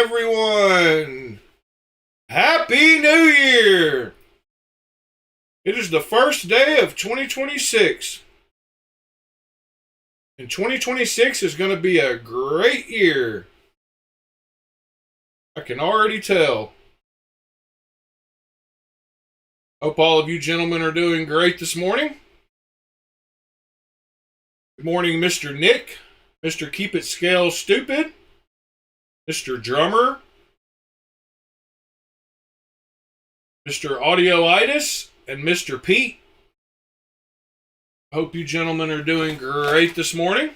everyone! Happy New Year! It is the first day of 2026. And 2026 is going to be a great year. I can already tell. Hope all of you gentlemen are doing great this morning. Good morning, Mr. Nick, Mr. Keep It Scale Stupid, Mr. Drummer, Mr. Audioitis, and Mr. Pete. Hope you gentlemen are doing great this morning.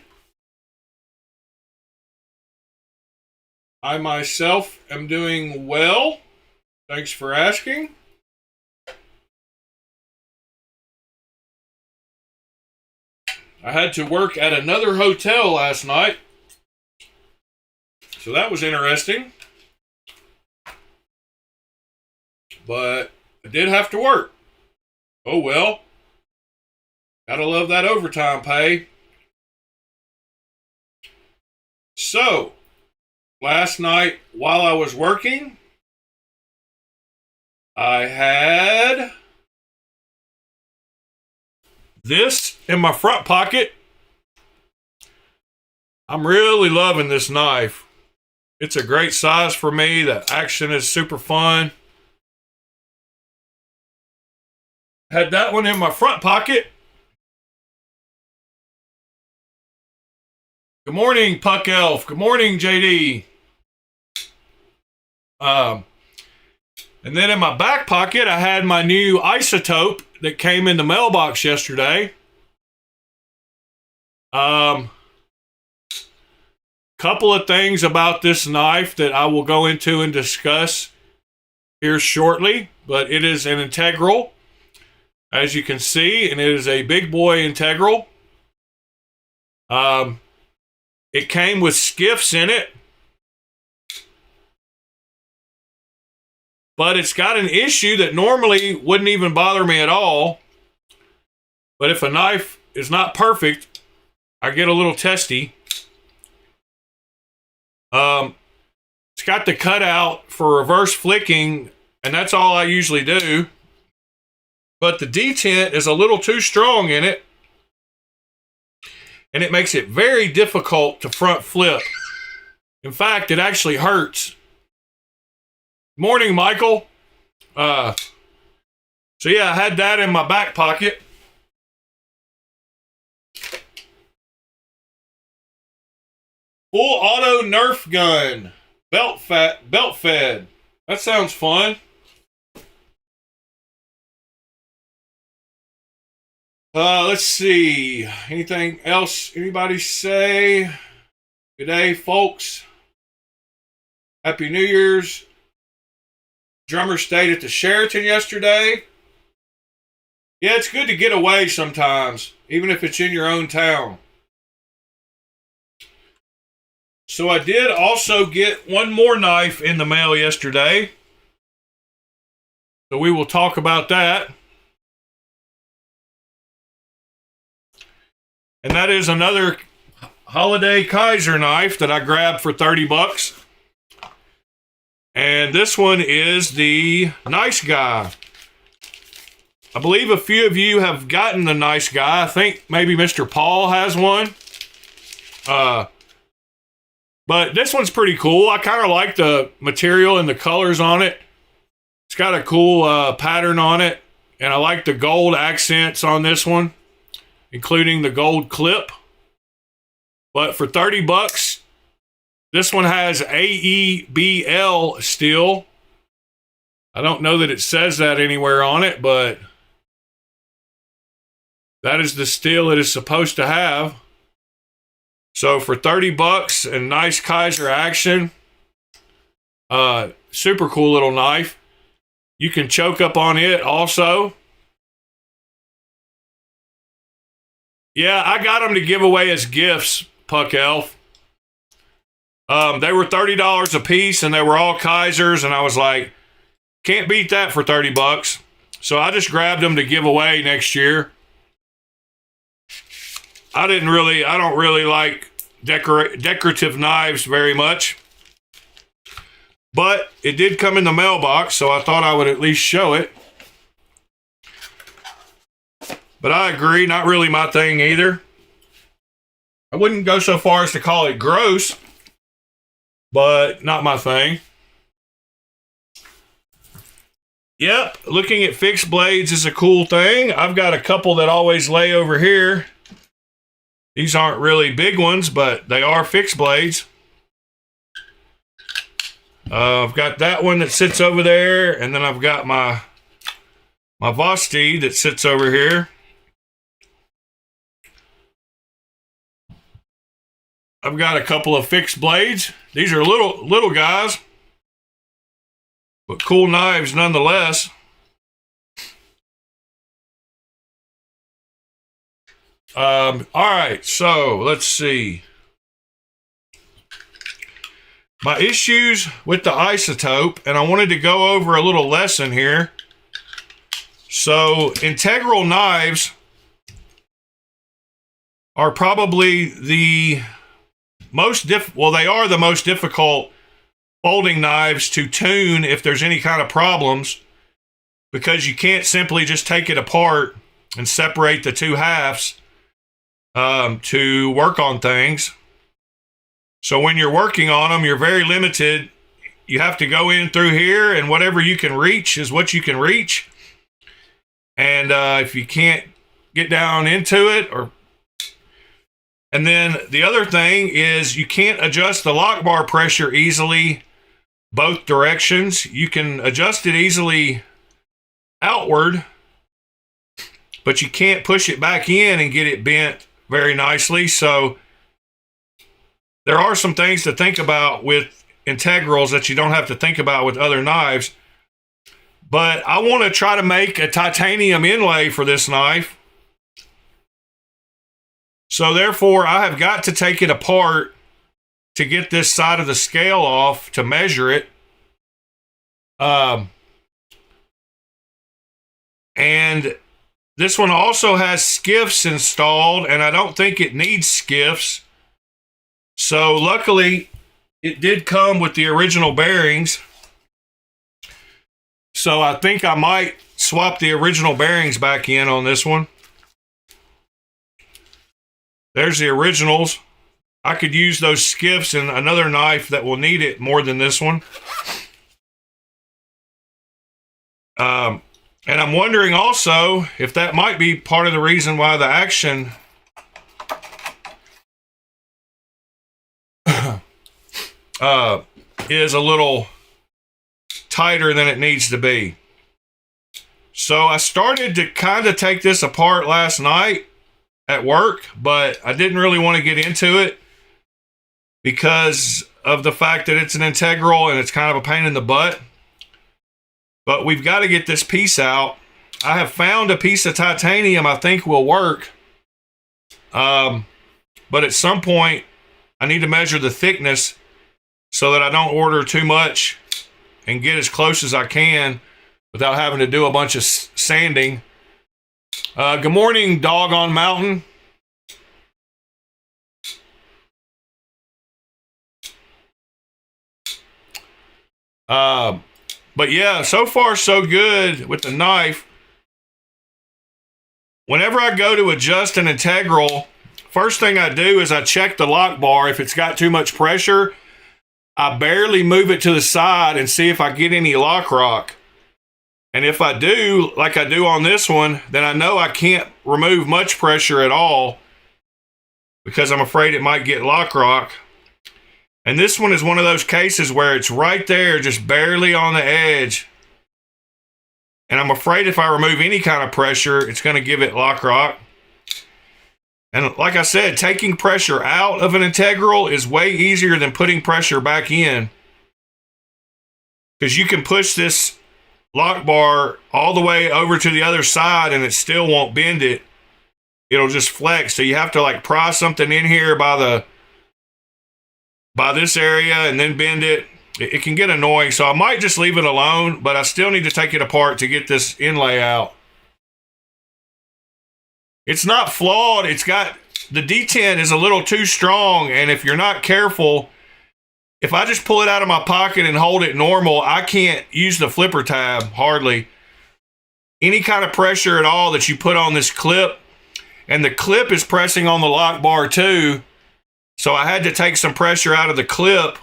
I myself am doing well. Thanks for asking. I had to work at another hotel last night, so that was interesting. But I did have to work. Oh well. Gotta love that overtime pay. So, last night while I was working, I had this in my front pocket. I'm really loving this knife. It's a great size for me. The action is super fun. Had that one in my front pocket. Good morning, Puck Elf. Good morning, JD. And then in my back pocket, I had my new isotope that came in the mailbox yesterday. Couple of things about this knife that I will go into and discuss here shortly, but it is an integral, as you can see, and it is a big boy integral. It came with skiffs in it, but it's got an issue that normally wouldn't even bother me at all. But if a knife is not perfect, I get a little testy. It's got the cutout for reverse flicking, and that's all I usually do. But the detent is a little too strong in it, and it makes it very difficult to front flip. In fact, it actually hurts. Morning, Michael. So yeah, I had that in my back pocket. Full auto Nerf gun. Belt fed. That sounds fun. Let's see. Anything else anybody say? Good day, folks. Happy New Year's. Drummer stayed at the Sheraton yesterday. Yeah, it's good to get away sometimes, even if it's in your own town. So I did also get one more knife in the mail yesterday. So we will talk about that. And that is another Holiday Kaiser knife that I grabbed for 30 bucks. And this one is the Nice Guy. I believe a few of you have gotten the Nice Guy. I think maybe Mr. Paul has one. But this one's pretty cool. I kind of like the material and the colors on it. It's got a cool pattern on it. And I like the gold accents on this one, including the gold clip. But for 30 bucks, this one has AEBL steel. I don't know that it says that anywhere on it, but that is the steel it is supposed to have. So for 30 bucks and nice Kaiser action, super cool little knife. You can choke up on it also. Yeah, I got them to give away as gifts, Puck Elf. They were $30 a piece, and they were all Kaisers, and I was like, can't beat that for 30 bucks. So I just grabbed them to give away next year. I don't really like decorative knives very much. But it did come in the mailbox, so I thought I would at least show it. But I agree, not really my thing either. I wouldn't go so far as to call it gross, but not my thing. Yep, looking at fixed blades is a cool thing. I've got a couple that always lay over here. These aren't really big ones, but they are fixed blades. I've got that one that sits over there, and then I've got my Vosti that sits over here. I've got a couple of fixed blades. These are little guys, but cool knives nonetheless. All right, so let's see. My issues with the isotope, and I wanted to go over a little lesson here. So, integral knives are probably the most they are the most difficult folding knives to tune if there's any kind of problems, because you can't simply just take it apart and separate the two halves to work on things. So when you're working on them, you're very limited. You have to go in through here, and whatever you can reach is what you can reach. And if you can't get down into it, and then the other thing is you can't adjust the lock bar pressure easily both directions. You can adjust it easily outward, but you can't push it back in and get it bent very nicely. So there are some things to think about with integrals that you don't have to think about with other knives. But I want to try to make a titanium inlay for this knife. So therefore, I have got to take it apart to get this side of the scale off to measure it. And this one also has skiffs installed, and I don't think it needs skiffs. So luckily, it did come with the original bearings. So I think I might swap the original bearings back in on this one. There's the originals. I could use those skiffs in another knife that will need it more than this one. And I'm wondering also if that might be part of the reason why the action is a little tighter than it needs to be. So I started to kind of take this apart last night at work, but I didn't really want to get into it because of the fact that it's an integral and it's kind of a pain in the butt. But we've got to get this piece out. I have found a piece of titanium I think will work. But at some point, I need to measure the thickness so that I don't order too much and get as close as I can without having to do a bunch of sanding. Good morning, Dog on Mountain. But yeah, so far so good with the knife. Whenever I go to adjust an integral, first thing I do is I check the lock bar. If it's got too much pressure, I barely move it to the side and see if I get any lock rock. And if I do, like I do on this one, then I know I can't remove much pressure at all because I'm afraid it might get lock rock. And this one is one of those cases where it's right there, just barely on the edge. And I'm afraid if I remove any kind of pressure, it's going to give it lock rock. And like I said, taking pressure out of an integral is way easier than putting pressure back in, because you can push this lock bar all the way over to the other side and it still won't bend it. It'll just flex. So you have to like pry something in here by this area and then bend it. It can get annoying. So I might just leave it alone, but I still need to take it apart to get this inlay out. It's not flawed. It's got, the detent is a little too strong, and if you're not careful, if I just pull it out of my pocket and hold it normal, I can't use the flipper tab hardly. Any kind of pressure at all that you put on this clip, and the clip is pressing on the lock bar too, so I had to take some pressure out of the clip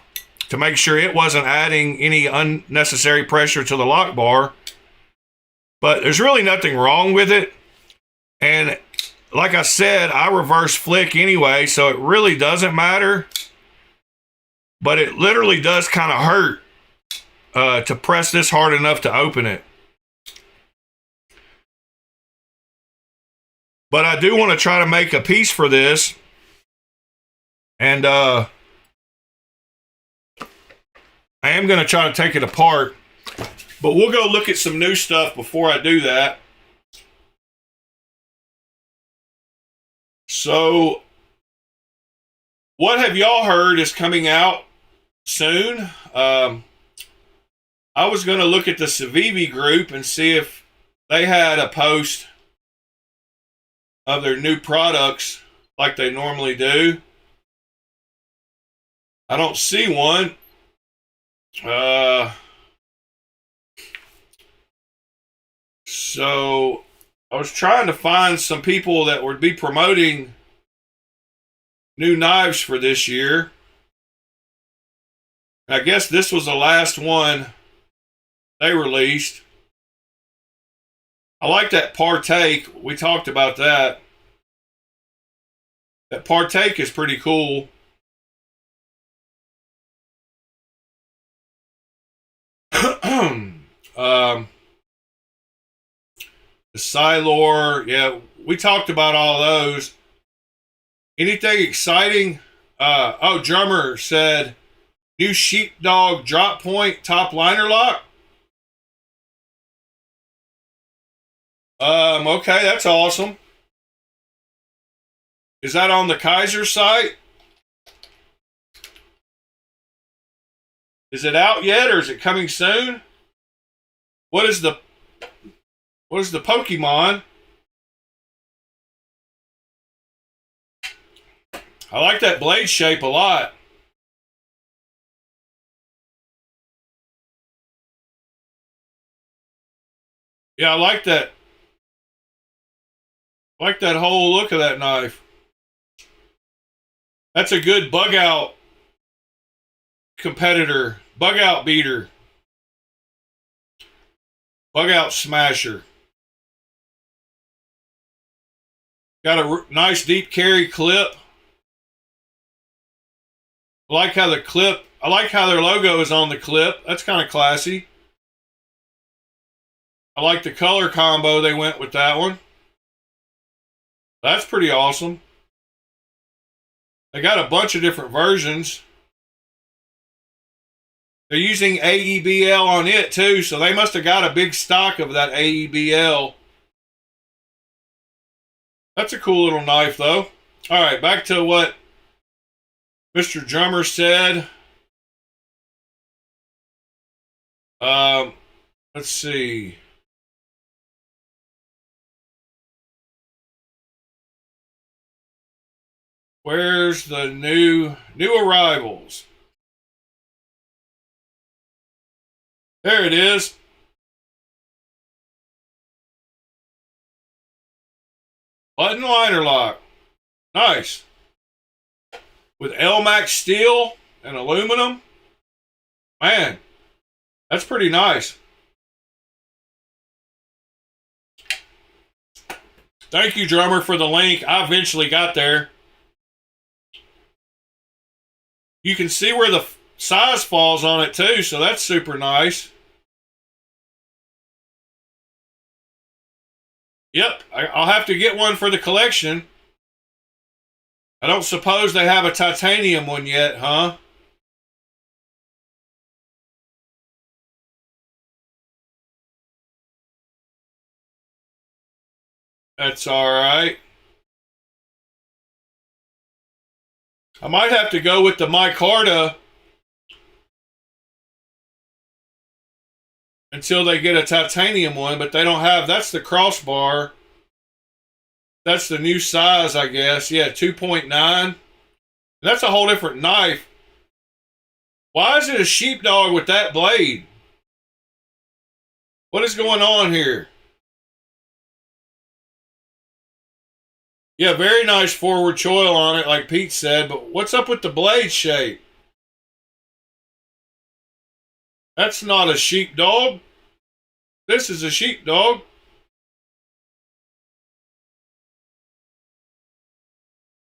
to make sure it wasn't adding any unnecessary pressure to the lock bar. But there's really nothing wrong with it. And like I said, I reverse flick anyway, so it really doesn't matter. But it literally does kind of hurt to press this hard enough to open it. But I do want to try to make a piece for this. And I am going to try to take it apart. But we'll go look at some new stuff before I do that. So, what have y'all heard is coming out soon? I was going to look at the Civivi group and see if they had a post of their new products like they normally do. I don't see one. So I was trying to find some people that would be promoting new knives for this year. I guess this was the last one they released. I like that Partake. We talked about that. That Partake is pretty cool. The Silor, yeah, we talked about all those. Anything exciting? Drummer said, new Sheepdog drop point top liner lock. Okay, that's awesome. Is that on the Kaiser site? Is it out yet, or is it coming soon? What is the Pokemon? I like that blade shape a lot. Yeah, I like that. I like that whole look of that knife. That's a good bug out competitor, bug out beater, bug out smasher. Got a nice deep carry clip. I like how their logo is on the clip. That's kind of classy. I like the color combo they went with that one. That's pretty awesome. They got a bunch of different versions. They're using AEBL on it too, so they must have got a big stock of that AEBL. That's a cool little knife though. All right, back to what Mr. Drummer said. Let's see. Where's the new arrivals? There it is. Button liner lock. Nice. With LMAX steel and aluminum. Man, that's pretty nice. Thank you, Drummer, for the link. I eventually got there. You can see where the size falls on it too, so that's super nice. Yep, I'll have to get one for the collection. I don't suppose they have a titanium one yet, huh? That's all right. I might have to go with the micarta until they get a titanium one, but they don't have, that's the crossbar. That's the new size, I guess. Yeah, 2.9. That's a whole different knife. Why is it a sheepdog with that blade? What is going on here? Yeah, very nice forward choil on it, like Pete said, but what's up with the blade shape? That's not a sheepdog. This is a sheepdog.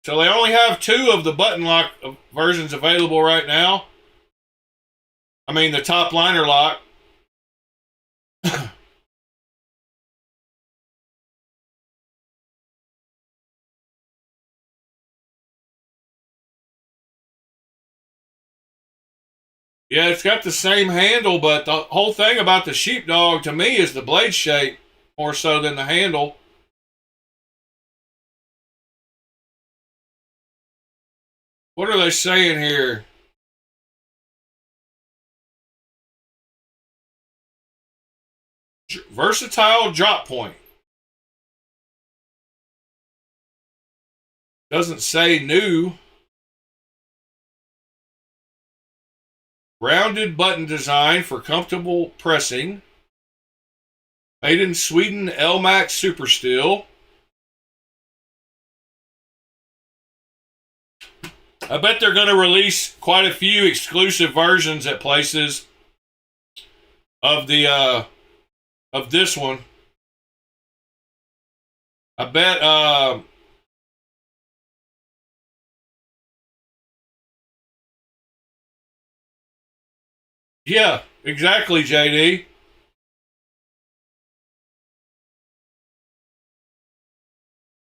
So they only have 2 of the button lock versions available right now. I mean, the top liner lock. Yeah, it's got the same handle, but the whole thing about the sheepdog to me is the blade shape more so than the handle. What are they saying here? Versatile drop point. Doesn't say new. Rounded button design for comfortable pressing. Made in Sweden, Elmax Super Steel. I bet they're going to release quite a few exclusive versions at places of the of this one. I bet yeah, exactly, JD.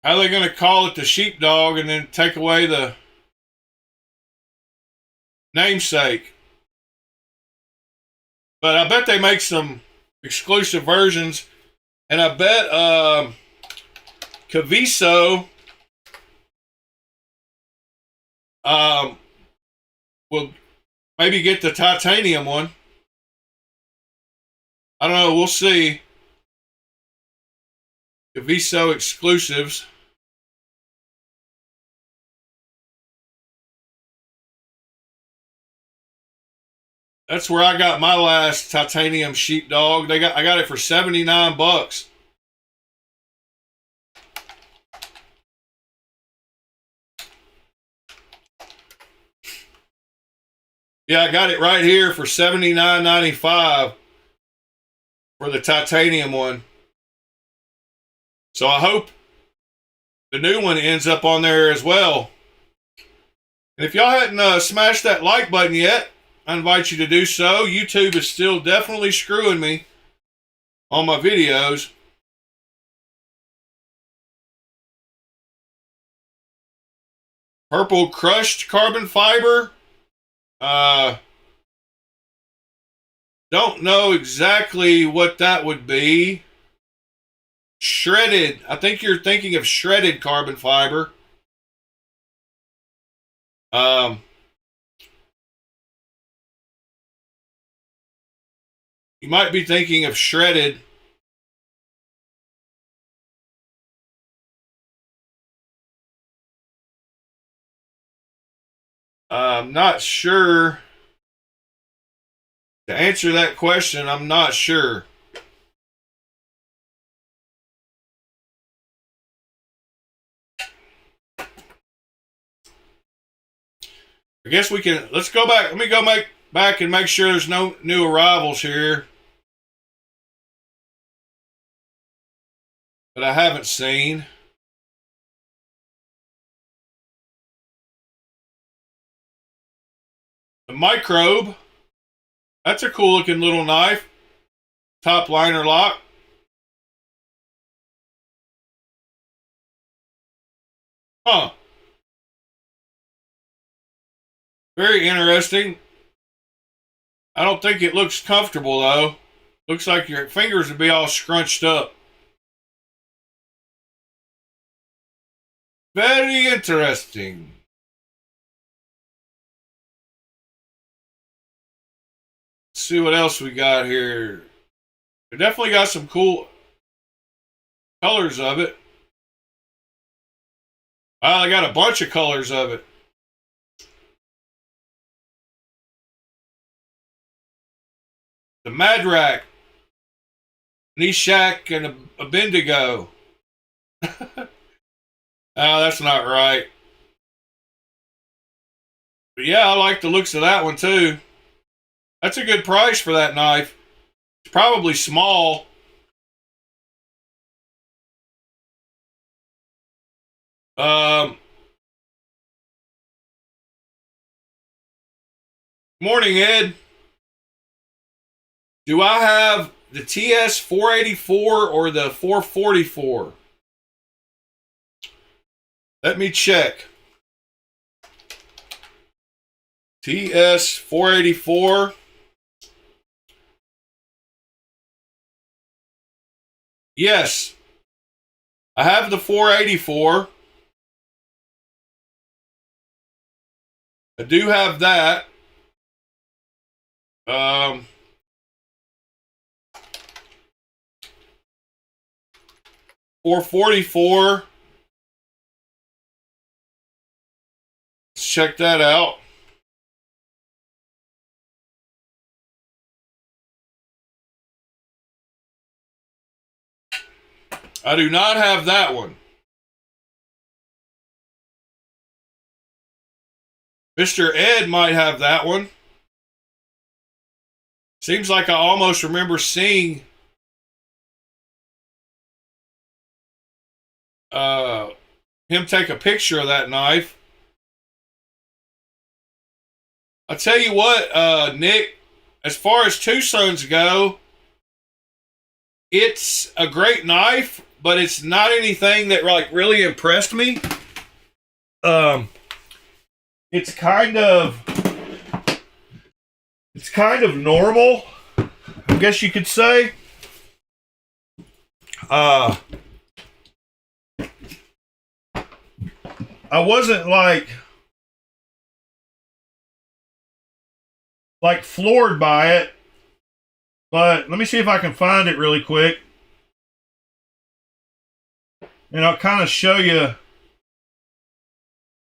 How are they going to call it the sheepdog and then take away the namesake? But I bet they make some exclusive versions, and I bet Trivisa will maybe get the titanium one. I don't know. We'll see. Trivisa exclusives. That's where I got my last titanium sheepdog. I got it for $79. Yeah, I got it right here for $79.95 for the titanium one. So I hope the new one ends up on there as well. And if y'all hadn't smashed that like button yet, I invite you to do so. YouTube is still definitely screwing me on my videos. Purple crushed carbon fiber. Don't know exactly what that would be. Shredded. I think you're thinking of shredded carbon fiber. You might be thinking of shredded. I'm not sure. To answer that question, I'm not sure. I guess we can, let's go back. Let me go back and make sure there's no new arrivals here that I haven't seen. The microbe. That's a cool looking little knife. Top liner lock. Huh. Very interesting. I don't think it looks comfortable though. Looks like your fingers would be all scrunched up. Very interesting. Let's see what else we got here. We definitely got some cool colors of it. Wow, I got a bunch of colors of it. The Madrak, Nishak, and a Bendigo. Oh, that's not right. But yeah, I like the looks of that one too. That's a good price for that knife. It's probably small. Morning, Ed. Do I have the TS 484 or the 444? Let me check. TS 484. Yes, I have the 484. I do have that. 444. Let's check that out. I do not have that one. Mr. Ed might have that one. Seems like I almost remember seeing him take a picture of that knife. I'll tell you what, Nick, as far as Tucson's go, it's a great knife, but it's not anything that like really impressed me. It's kind of normal, I guess you could say. I wasn't like floored by it, but let me see if I can find it really quick, and I'll kind of show you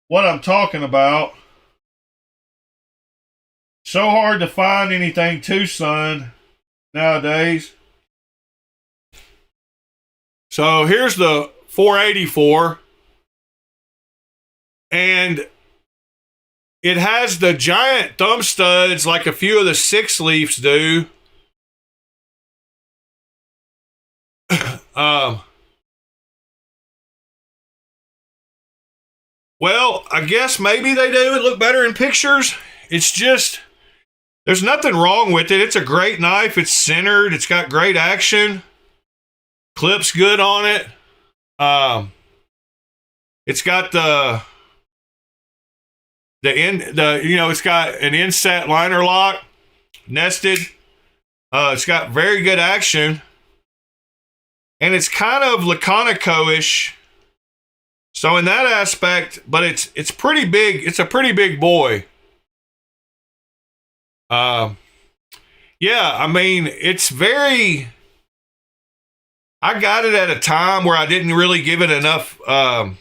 what I'm talking about. So hard to find anything Tucson nowadays. So here's the 484, and it has the giant thumb studs like a few of the 6-leafs do. Well, I guess maybe they do. It look better in pictures. It's just, there's nothing wrong with it. It's a great knife. It's centered. It's got great action. Clips good on it. It's got it's got an inset liner lock, nested. It's got very good action, and it's kind of Laconico-ish. So in that aspect, but it's pretty big. It's a pretty big boy. Yeah, I mean, it's very. I got it at a time where I didn't really give it enough. I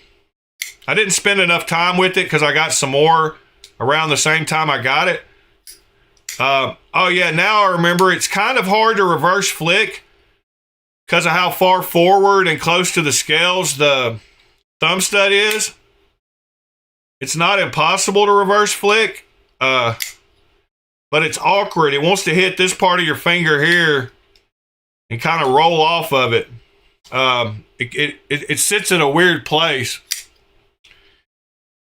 didn't spend enough time with it because I got some more around the same time I got it. Oh yeah, now I remember. It's kind of hard to reverse flick because of how far forward and close to the scales the thumb stud is. It's not impossible to reverse flick, but it's awkward. It wants to hit this part of your finger here and kind of roll off of it. It sits in a weird place.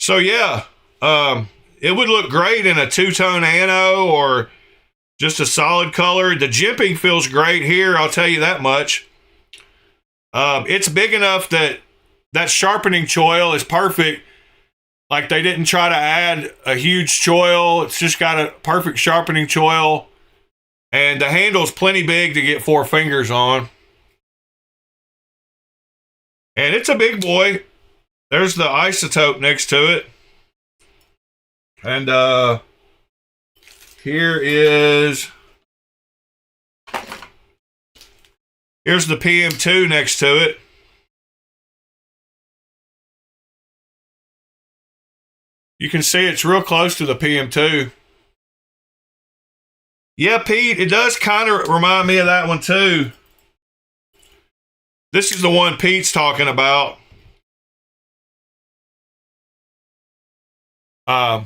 So yeah, it would look great in a two-tone ano or just a solid color. The jimping feels great here, I'll tell you that much. It's big enough that sharpening choil is perfect. Like, they didn't try to add a huge choil. It's just got a perfect sharpening choil. And the handle's plenty big to get 4 fingers on. And it's a big boy. There's the isotope next to it. And here's the PM2 next to it. You can see it's real close to the PM2. Yeah, Pete, it does kind of remind me of that one too. This is the one Pete's talking about. Yeah,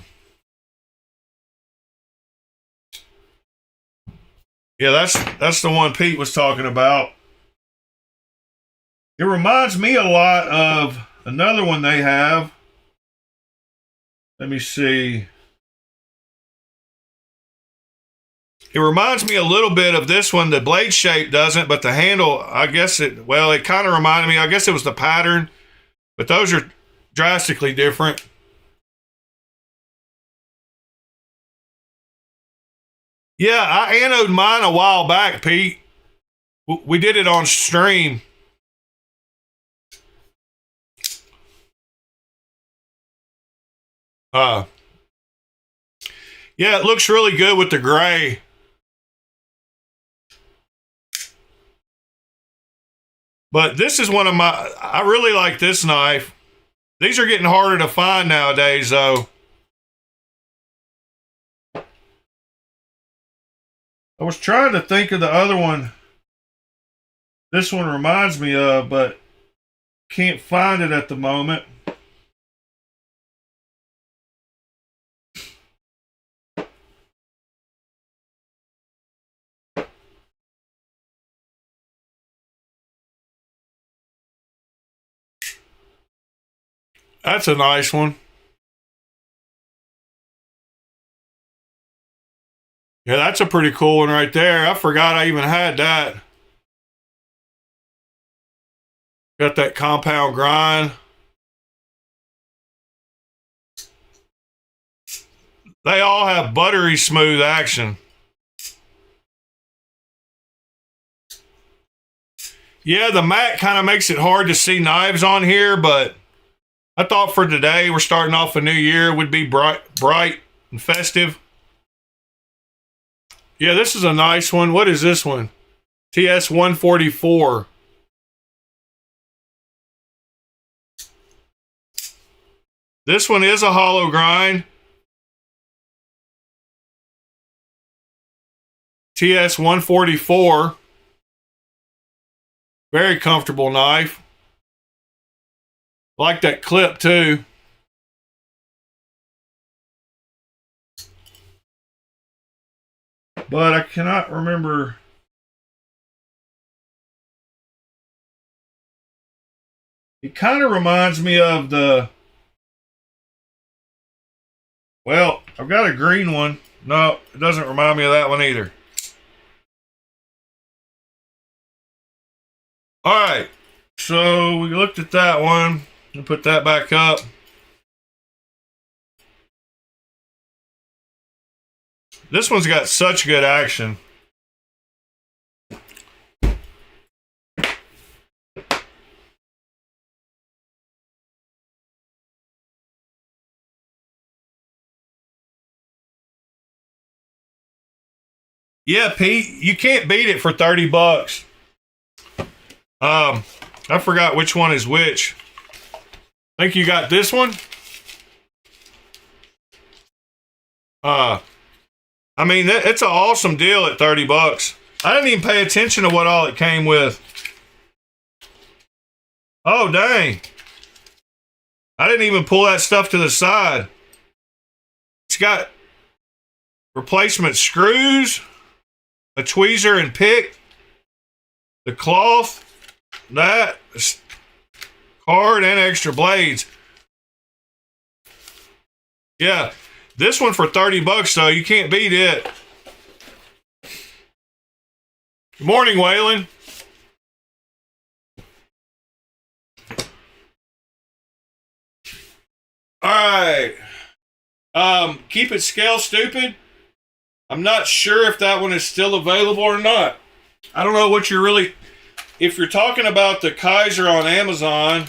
that's the one Pete was talking about. It reminds me a lot of another one they have. Let me see. It reminds me a little bit of this one. The blade shape doesn't, but the handle, I guess it kind of reminded me. I guess it was the pattern, but those are drastically different. Yeah, I anoded mine a while back, Pete. We did it on stream. Yeah, it looks really good with the gray. But this is one of I really like this knife. These are getting harder to find nowadays, though. I was trying to think of the other one this one reminds me of, but can't find it at the moment. That's a nice one. Yeah, that's a pretty cool one right there. I forgot I even had that. Got that compound grind. They all have buttery smooth action. Yeah, the matte kind of makes it hard to see knives on here, but I thought for today, we're starting off a new year, would be bright and festive. Yeah, this is a nice one. What is this one? TS 144. This one is a hollow grind. TS 144. Very comfortable knife. Like that clip too. But I cannot remember. It kind of reminds me of the. Well, I've got a green one. No, it doesn't remind me of that one either. All right. So we looked at that one. We'll put that back up. This one's got such good action. Yeah, Pete, you can't beat it for 30 bucks. I forgot which one is which. I think you got this one. I mean, it's an awesome deal at 30 bucks. I didn't even pay attention to what all it came with. Oh, dang. I didn't even pull that stuff to the side. It's got replacement screws, a tweezer and pick, the cloth, that, card, and extra blades. Yeah, this one for 30 bucks, though, you can't beat it. Good morning, Waylon. All right. Keep it scale stupid. I'm not sure if that one is still available or not. I don't know what you're really. If you're talking about the Kaiser on Amazon,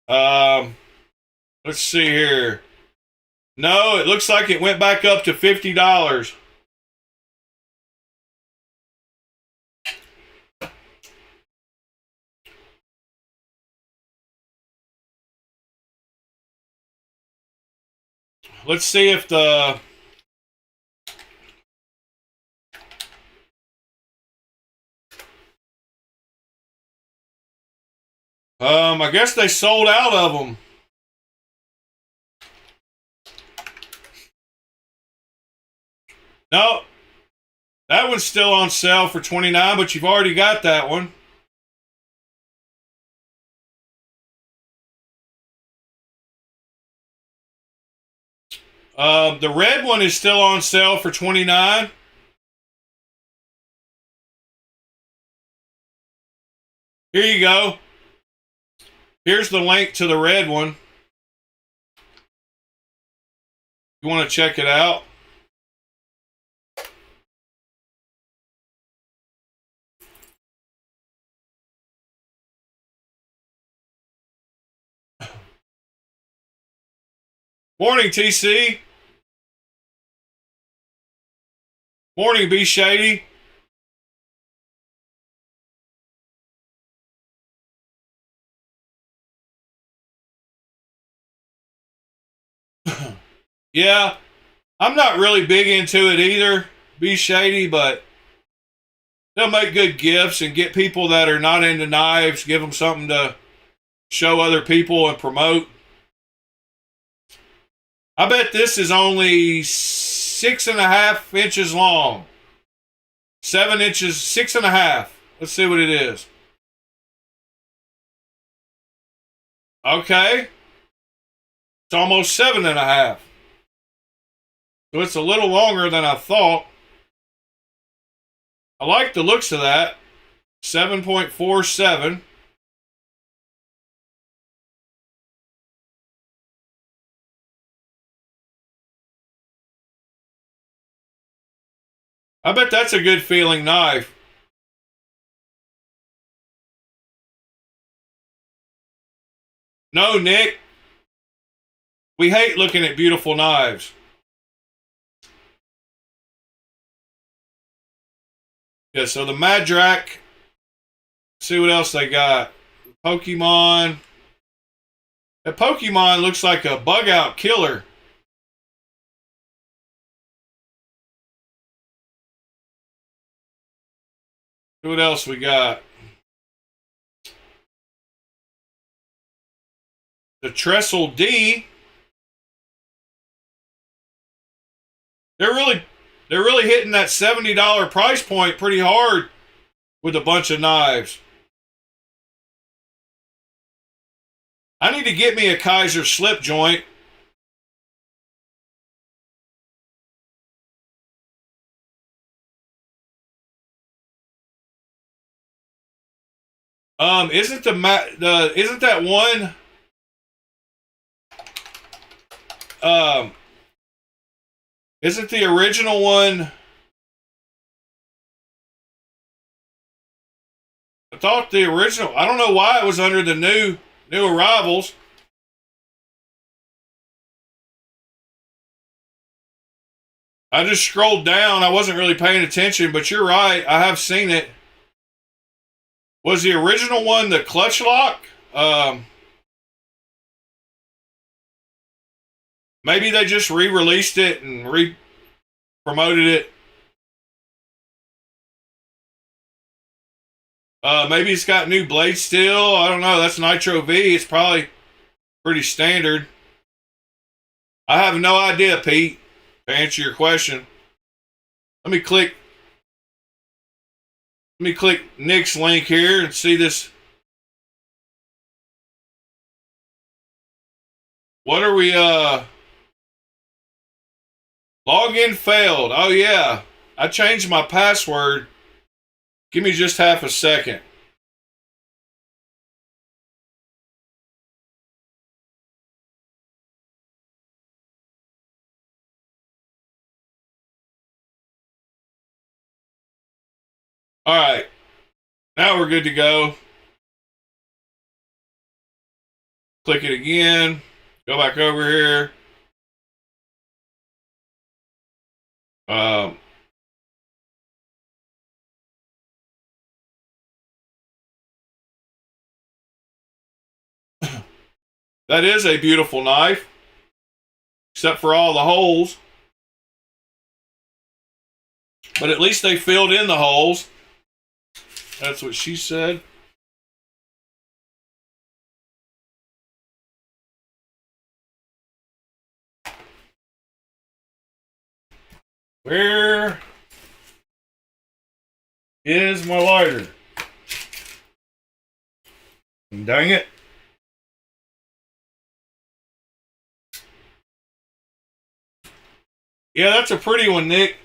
let's see here. No, it looks like it went back up to $50. Let's see if the I guess they sold out of them. No, that one's still on sale for $29, but you've already got that one. The red one is still on sale for $29. Here you go. Here's the link to the red one. You want to check it out? Morning, TC. Morning, B Shady. Yeah, I'm not really big into it either, B Shady, but they'll make good gifts and get people that are not into knives, give them something to show other people and promote. I bet this is only 6.5 inches long. 7 inches, 6.5. Let's see what it is. Okay. It's almost 7.5. So it's a little longer than I thought. I like the looks of that. 7.47. I bet that's a good feeling knife. No, Nick. We hate looking at beautiful knives. Yeah, so the Madrak. See what else they got. Pokemon. That Pokemon looks like a bug out killer. See what else we got. The Trestle D. They're really hitting that $70 price point pretty hard with a bunch of knives. I need to get me a Kaiser slip joint. Isn't isn't that one isn't the original one? I thought the original, I don't know why it was under the new arrivals. I just scrolled down. I wasn't really paying attention, but you're right. I have seen it. Was the original one the clutch lock? Maybe they just re-released it and re-promoted it. Maybe it's got new blade steel. I don't know. That's Nitro V. It's probably pretty standard. I have no idea, Pete, to answer your question. Let me click Nick's link here and see this. What are we login failed. Oh yeah. I changed my password. Give me just half a second. All right. Now we're good to go. Click it again. Go back over here. That is a beautiful knife. except for all the holes. But at least they filled in the holes. That's what she said. Where is my lighter? Dang it. Yeah, that's a pretty one, Nick.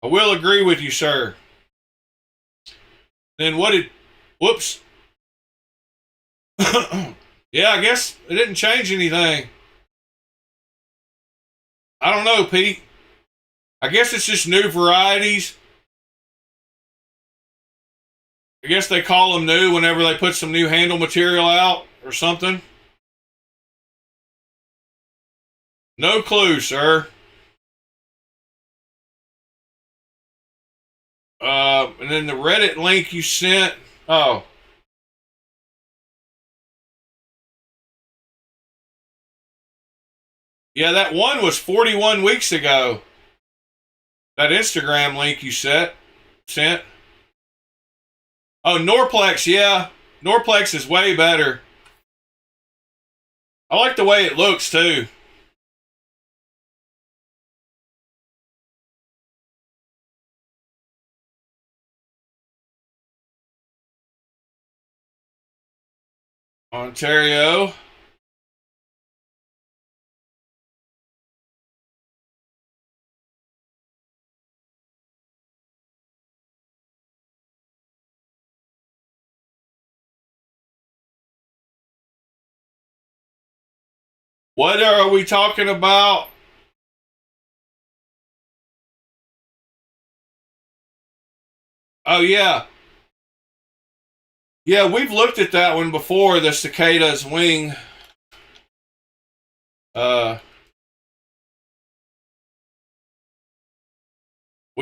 I will agree with you, sir. Then what did... Whoops. Yeah, I guess it didn't change anything. I don't know, Pete. I guess it's just new varieties. I guess they call them new whenever they put some new handle material out or something. No clue, sir. And then the Reddit link you sent. Oh. Yeah, that one was 41 weeks ago. That Instagram link you sent. Oh, Norplex, yeah. Norplex is way better. I like the way it looks, too. Ontario. What are we talking about? Oh, yeah. Yeah, we've looked at that one before, the Cicada's wing. We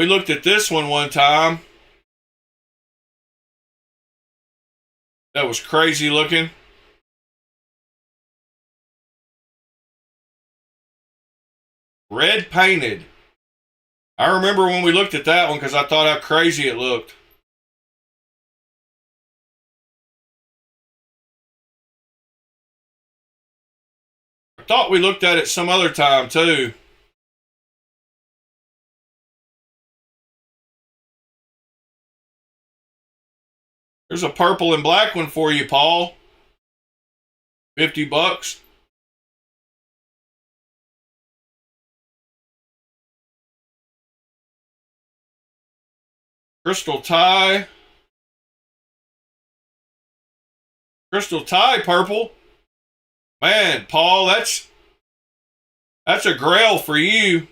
looked at this one time. That was crazy looking. Red painted. I remember when we looked at that one because I thought how crazy it looked. I thought we looked at it some other time too. There's a purple and black one for you, Paul. $50. Crystal tie. Crystal tie purple. Man, Paul, that's a grail for you,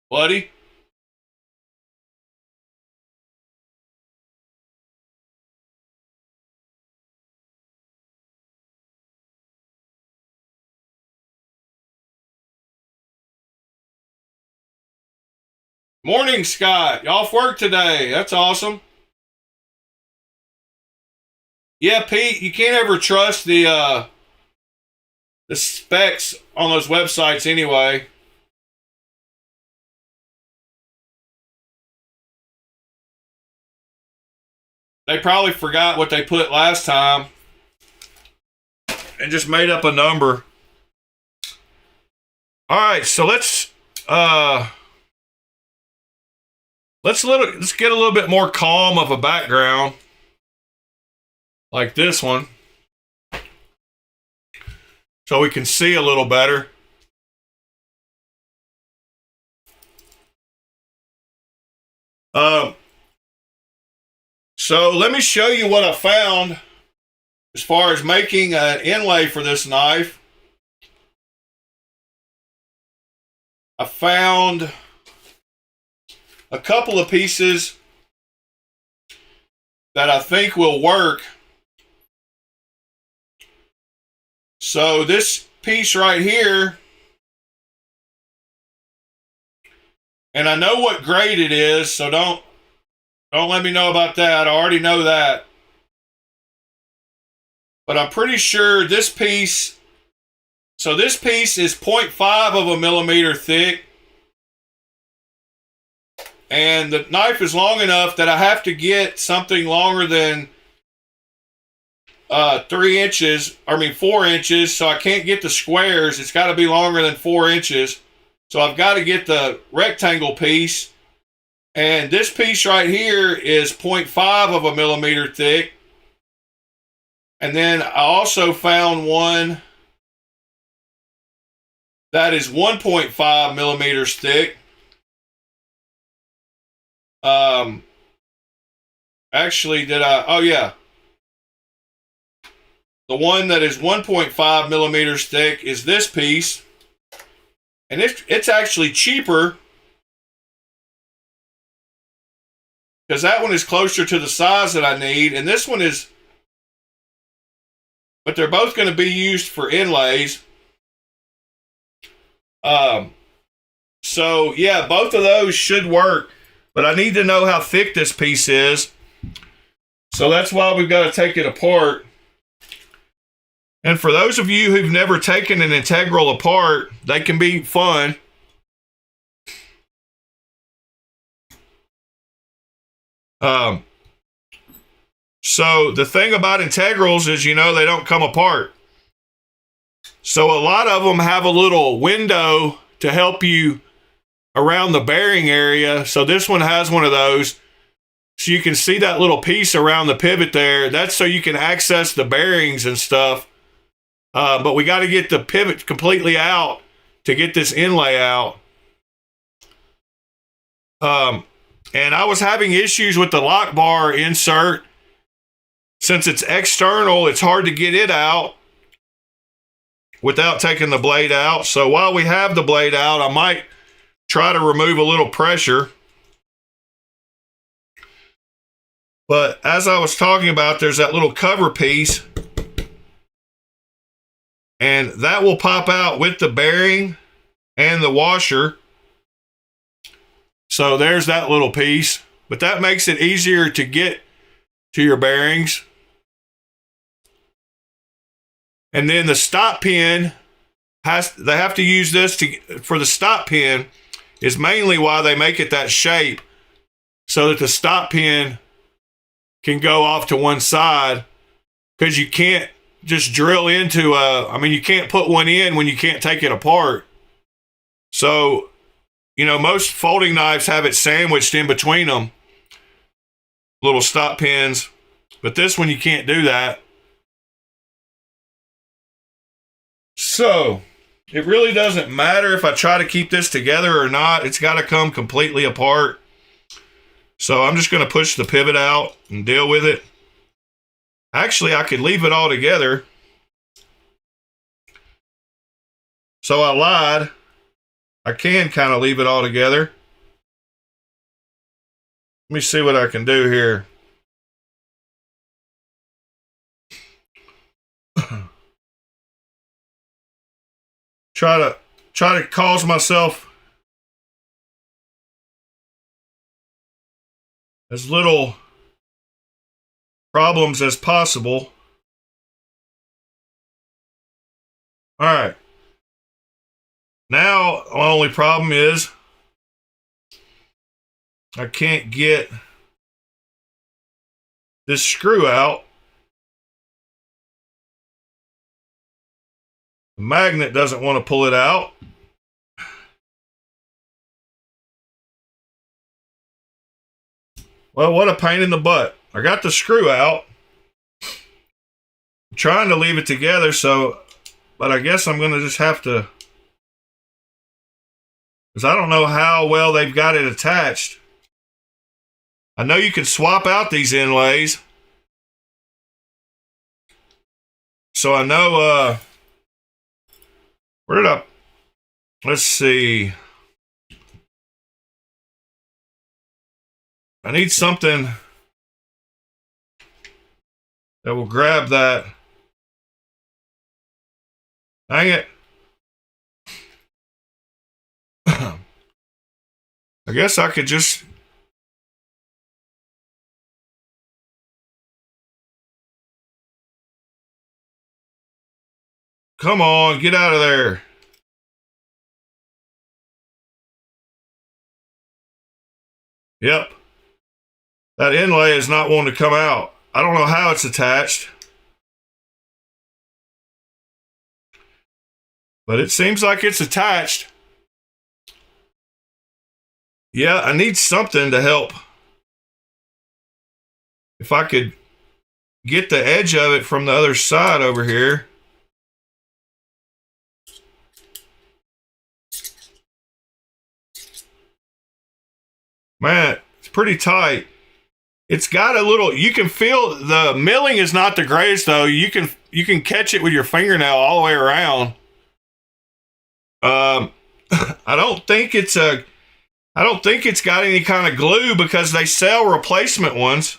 buddy. Morning, Scott. Y'all off work today. That's awesome. Yeah, Pete, you can't ever trust the specs on those websites anyway. They probably forgot what they put last time and just made up a number. All right, so let's get a little bit more calm of a background, like this one, so we can see a little better. So let me show you what I found as far as making an inlay for this knife. I found a couple of pieces that I think will work. So this piece right here, and I know what grade it is, so don't let me know about that. I already know that. But I'm pretty sure this piece So this piece is 0.5 of a millimeter thick. And the knife is long enough that I have to get something longer than 4 inches, so I can't get the squares. It's got to be longer than 4 inches. So I've got to get the rectangle piece. And this piece right here is 0.5 of a millimeter thick. And then I also found one that is 1.5 millimeters thick. Actually, oh yeah. The one that is 1.5 millimeters thick is this piece. And it's actually cheaper because that one is closer to the size that I need. And this one is, but they're both going to be used for inlays. So yeah, both of those should work, but I need to know how thick this piece is. So that's why we've got to take it apart. And for those of you who've never taken an integral apart, they can be fun. So the thing about integrals is, they don't come apart. So a lot of them have a little window to help you around the bearing area. So this one has one of those. So you can see that little piece around the pivot there. That's so you can access the bearings and stuff. But we got to get the pivot completely out to get this inlay out. And I was having issues with the lock bar insert. Since it's external, it's hard to get it out without taking the blade out. So while we have the blade out, I might try to remove a little pressure. But as I was talking about, there's that little cover piece. And that will pop out with the bearing and the washer. So there's that little piece. But that makes it easier to get to your bearings. And then the stop pin, they have to use this for the stop pin, is mainly why they make it that shape, so that the stop pin can go off to one side, because you can't just drill into you can't put one in when you can't take it apart. So, most folding knives have it sandwiched in between them, little stop pins, but this one you can't do that. So, it really doesn't matter if I try to keep this together or not. It's got to come completely apart. So I'm just going to push the pivot out and deal with it. Actually, I could leave it all together. So I lied. I can kind of leave it all together. Let me see what I can do here. Try to cause myself as little problems as possible. All right. Now, the only problem is I can't get this screw out. The magnet doesn't want to pull it out. Well, what a pain in the butt. I got the screw out. I'm trying to leave it together, but I guess I'm going to just have to, because I don't know how well they've got it attached. I know you can swap out these inlays. So I know, let's see. I need something that will grab that. Dang it. I guess I could just... Come on, get out of there. Yep. That inlay is not wanting to come out. I don't know how it's attached, but it seems like it's attached. Yeah, I need something to help. If I could get the edge of it from the other side over here. Man, it's pretty tight. It's got a little, you can feel the milling is not the greatest though. You can catch it with your fingernail all the way around. I don't think it's got any kind of glue because they sell replacement ones.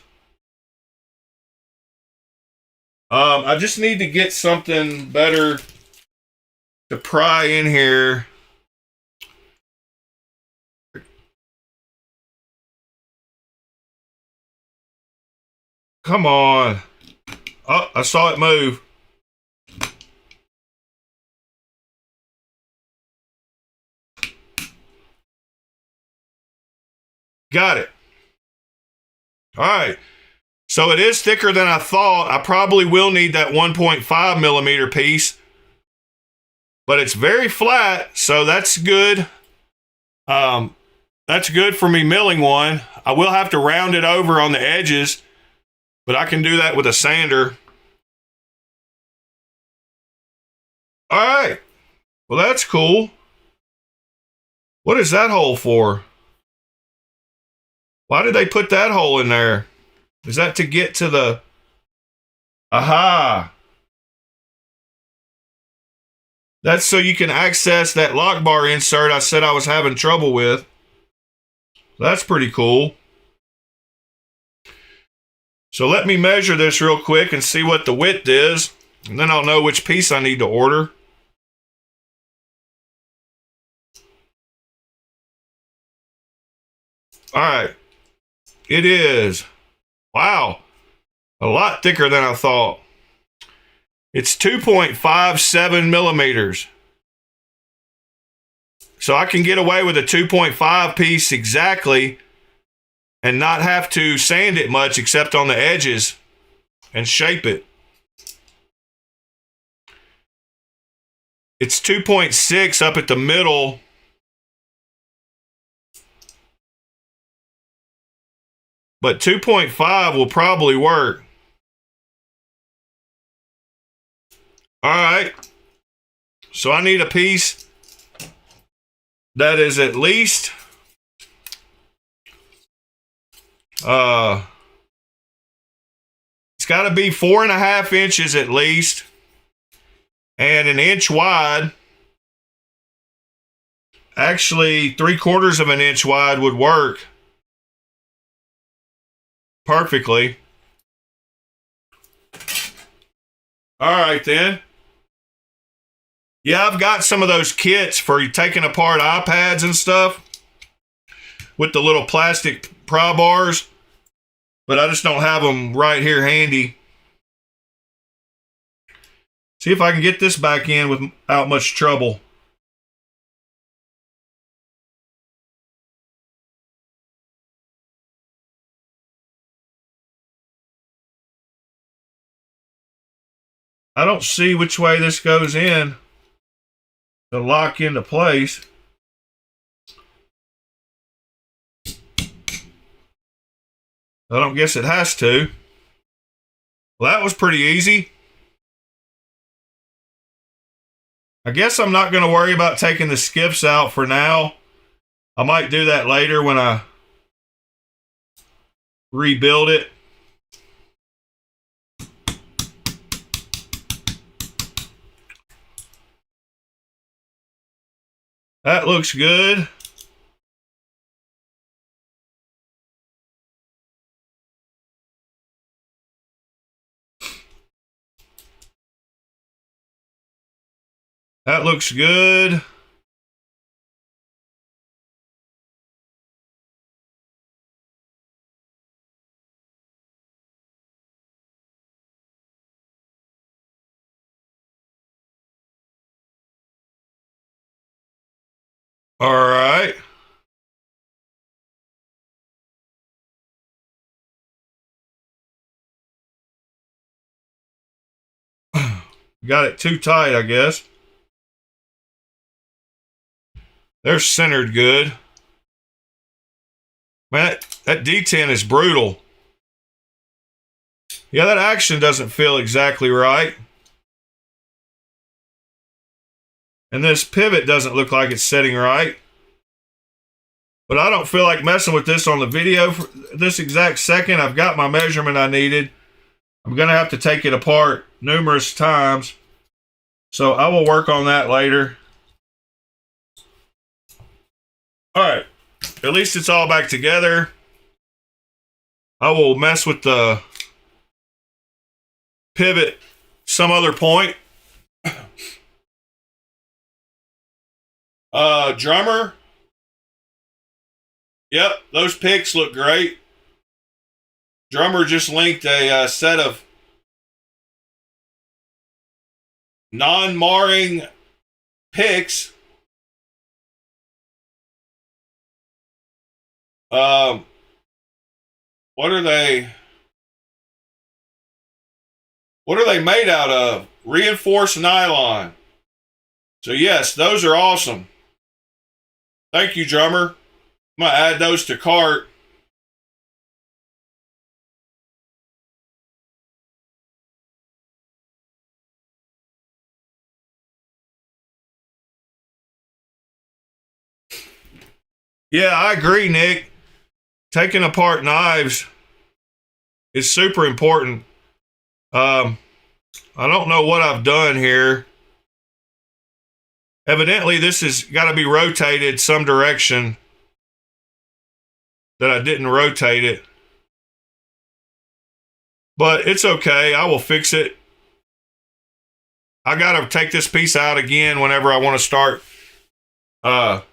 I just need to get something better to pry in here. Come on. Oh, I saw it move. Got it. All right. So it is thicker than I thought. I probably will need that 1.5 millimeter piece, but it's very flat, so that's good. That's good for me milling one. I will have to round it over on the edges, but I can do that with a sander. All right. Well, that's cool. What is that hole for? Why did they put that hole in there? Is that to get to the... Aha! That's so you can access that lock bar insert I said I was having trouble with. That's pretty cool. So let me measure this real quick and see what the width is, and then I'll know which piece I need to order. All right. It is. Wow. A lot thicker than I thought. It's 2.57 millimeters. So I can get away with a 2.5 piece exactly and not have to sand it much except on the edges and shape it. It's 2.6 up at the middle. But 2.5 will probably work. All right. So I need a piece that is at least it's got to be 4.5 inches at least and an inch wide. Actually, 3/4 of an inch wide would work perfectly. All right then. Yeah, I've got some of those kits for taking apart iPads and stuff with the little plastic pry bars, but I just don't have them right here handy. See if I can get this back in without much trouble. I don't see which way this goes in to lock into place. I don't guess it has to. Well, that was pretty easy. I guess I'm not going to worry about taking the skips out for now. I might do that later when I rebuild it. That looks good. That looks good. All right. Got it too tight, I guess. They're centered good. Man, that D10 is brutal. Yeah, that action doesn't feel exactly right. And this pivot doesn't look like it's setting right. But I don't feel like messing with this on the video for this exact second. I've got my measurement I needed. I'm going to have to take it apart numerous times. So I will work on that later. All right. At least it's all back together. I will mess with the pivot some other point. Drummer. Yep, those picks look great. Drummer just linked a set of non-marring picks. What are they? What are they made out of? Reinforced nylon. So yes, those are awesome. Thank you, Drummer. I'm going to add those to cart. Yeah, I agree, Nick. Taking apart knives is super important. I don't know what I've done here. Evidently, this has got to be rotated some direction that I didn't rotate it. But it's okay. I will fix it. I got to take this piece out again whenever I want to start. No,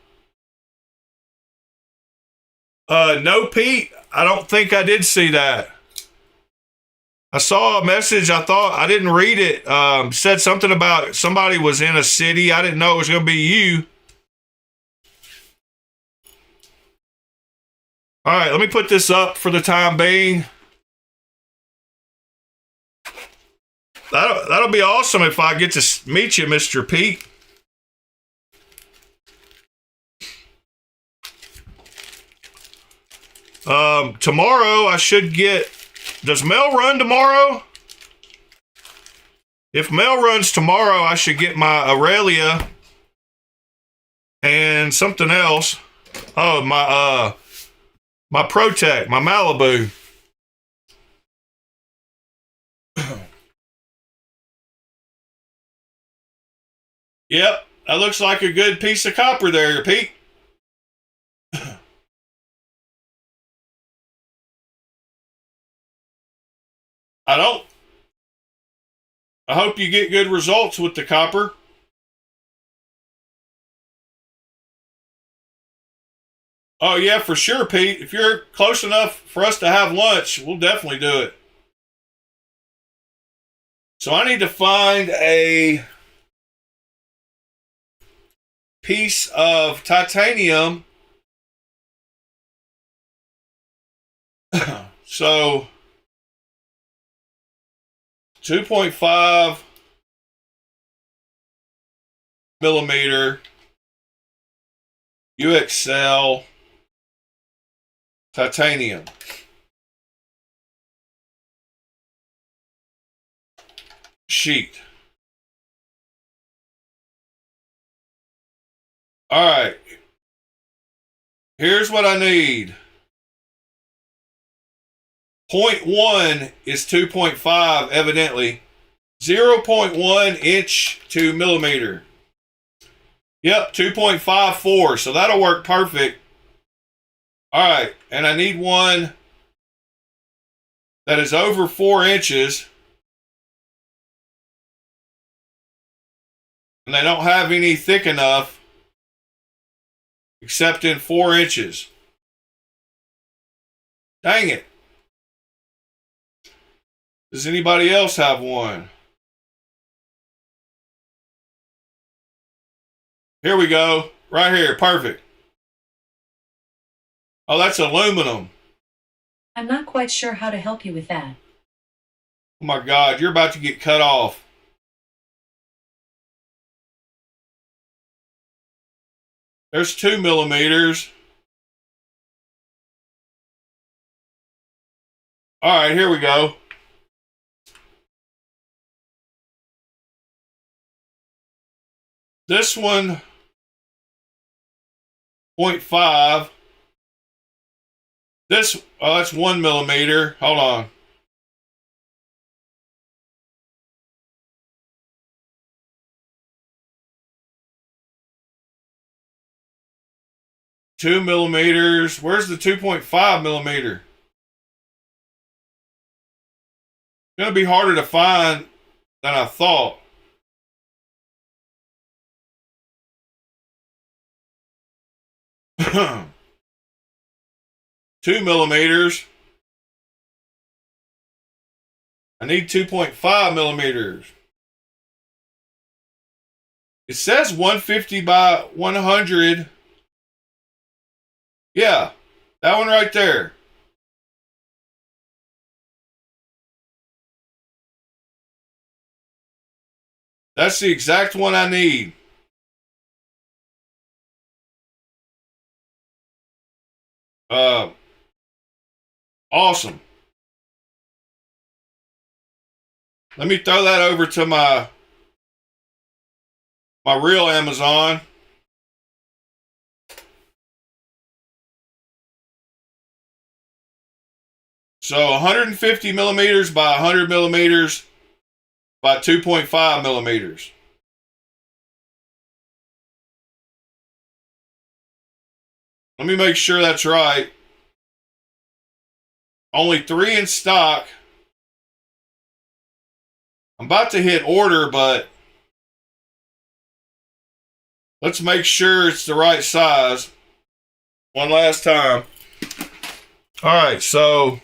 Pete, I don't think I did see that. I saw a message. I thought I didn't read it. Said something about somebody was in a city. I didn't know it was going to be you. All right, let me put this up for the time being. That'll be awesome if I get to meet you, Mr. Pete. Tomorrow I should get. Does Mel run tomorrow? If Mel runs tomorrow, I should get my Aurelia and something else. Oh, my Protect, my Malibu. Yep, that looks like a good piece of copper there, Pete. I hope you get good results with the copper. Oh, yeah, for sure, Pete. If you're close enough for us to have lunch, we'll definitely do it. So I need to find a piece of titanium. So 2.5 millimeter UXL titanium. Sheet. All right. Here's what I need. 0.1 is 2.5, evidently. 0.1 inch to millimeter. Yep, 2.54. So that'll work perfect. All right. And I need one that is over 4 inches. And they don't have any thick enough except in 4 inches. Dang it. Does anybody else have one? Here we go. Right here, perfect. Oh, that's aluminum. I'm not quite sure how to help you with that. Oh my God, you're about to get cut off. There's 2 millimeters. All right, here we go. This one, 0.5. This, oh, that's 1 millimeter. Hold on. Two millimeters. Where's the 2.5 millimeter? It's going to be harder to find than I thought. Two millimeters. I need 2.5 millimeters. It says 150 by 100. Yeah, that one right there. That's the exact one I need. Awesome. Let me throw that over to my real Amazon. So 150 millimeters by 100 millimeters by 2.5 millimeters. Let me make sure that's right. Only 3 in stock. I'm about to hit order, but let's make sure it's the right size. One last time. All right, so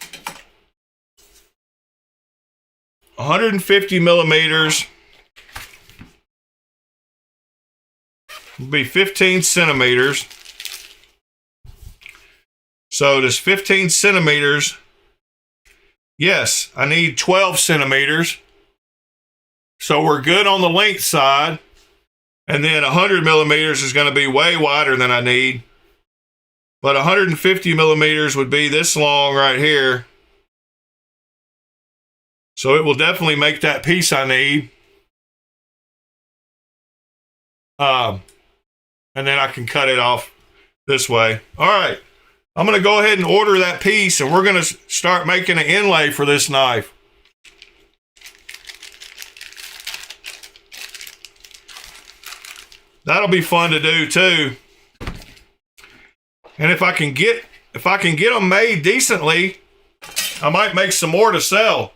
150 millimeters will be 15 centimeters. So does 15 centimeters. Yes, I need 12 centimeters. So we're good on the length side. And then 100 millimeters is going to be way wider than I need. But 150 millimeters would be this long right here. So it will definitely make that piece I need. And then I can cut it off this way. All right. I'm going to go ahead and order that piece, and we're going to start making an inlay for this knife. That'll be fun to do too. And if I can get them made decently, I might make some more to sell.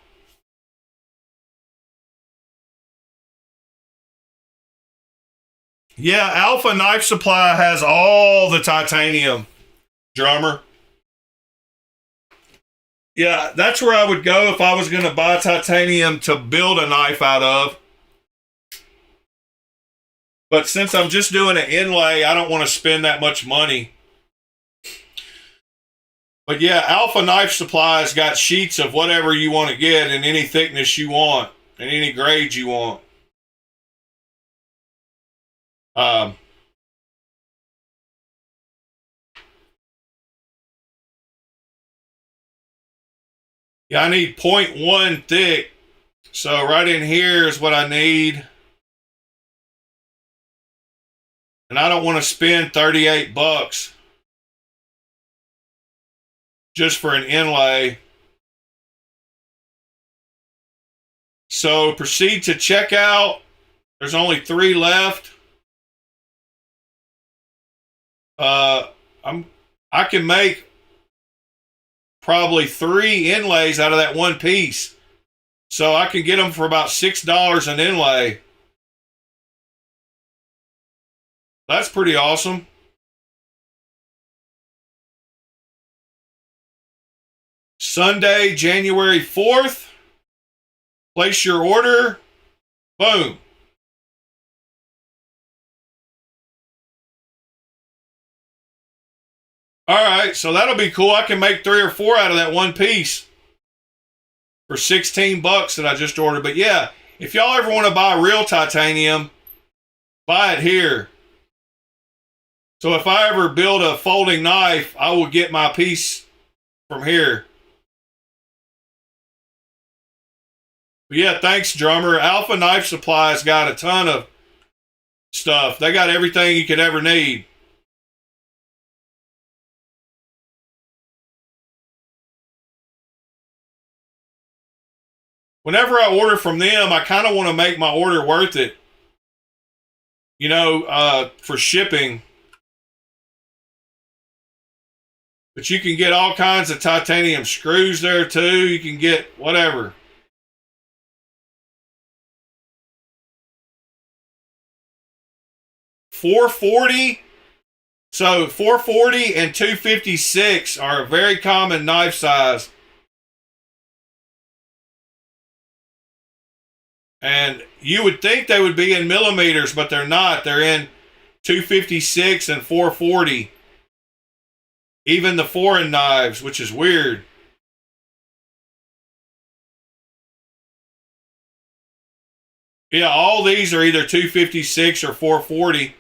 Yeah, Alpha Knife Supply has all the titanium, drummer. Yeah, that's where I would go if I was going to buy titanium to build a knife out of. But since I'm just doing an inlay, I don't want to spend that much money. But yeah, Alpha Knife Supply's got sheets of whatever you want to get in any thickness you want and any grade you want. Yeah, I need 0.1 thick. So right in here is what I need. And I don't want to spend 38 bucks just for an inlay. So proceed to checkout. There's only 3 left. I can make probably 3 inlays out of that one piece. So I can get them for about $6 an inlay. That's pretty awesome. Sunday, January 4th. Place your order. Boom. All right, so that'll be cool. I can make 3 or 4 out of that one piece for $16 that I just ordered. But yeah, if y'all ever want to buy real titanium, buy it here. So if I ever build a folding knife, I will get my piece from here. But yeah, thanks, Drummer. Alpha Knife Supply's got a ton of stuff. They got everything you could ever need. Whenever I order from them, I kind of want to make my order worth it. You know, for shipping. But you can get all kinds of titanium screws there too. You can get whatever. $440. So 440 and 256 are a very common knife size. And you would think they would be in millimeters, but they're not. They're in 256 and 440. Even the foreign knives, which is weird. Yeah, all these are either 256 or 440.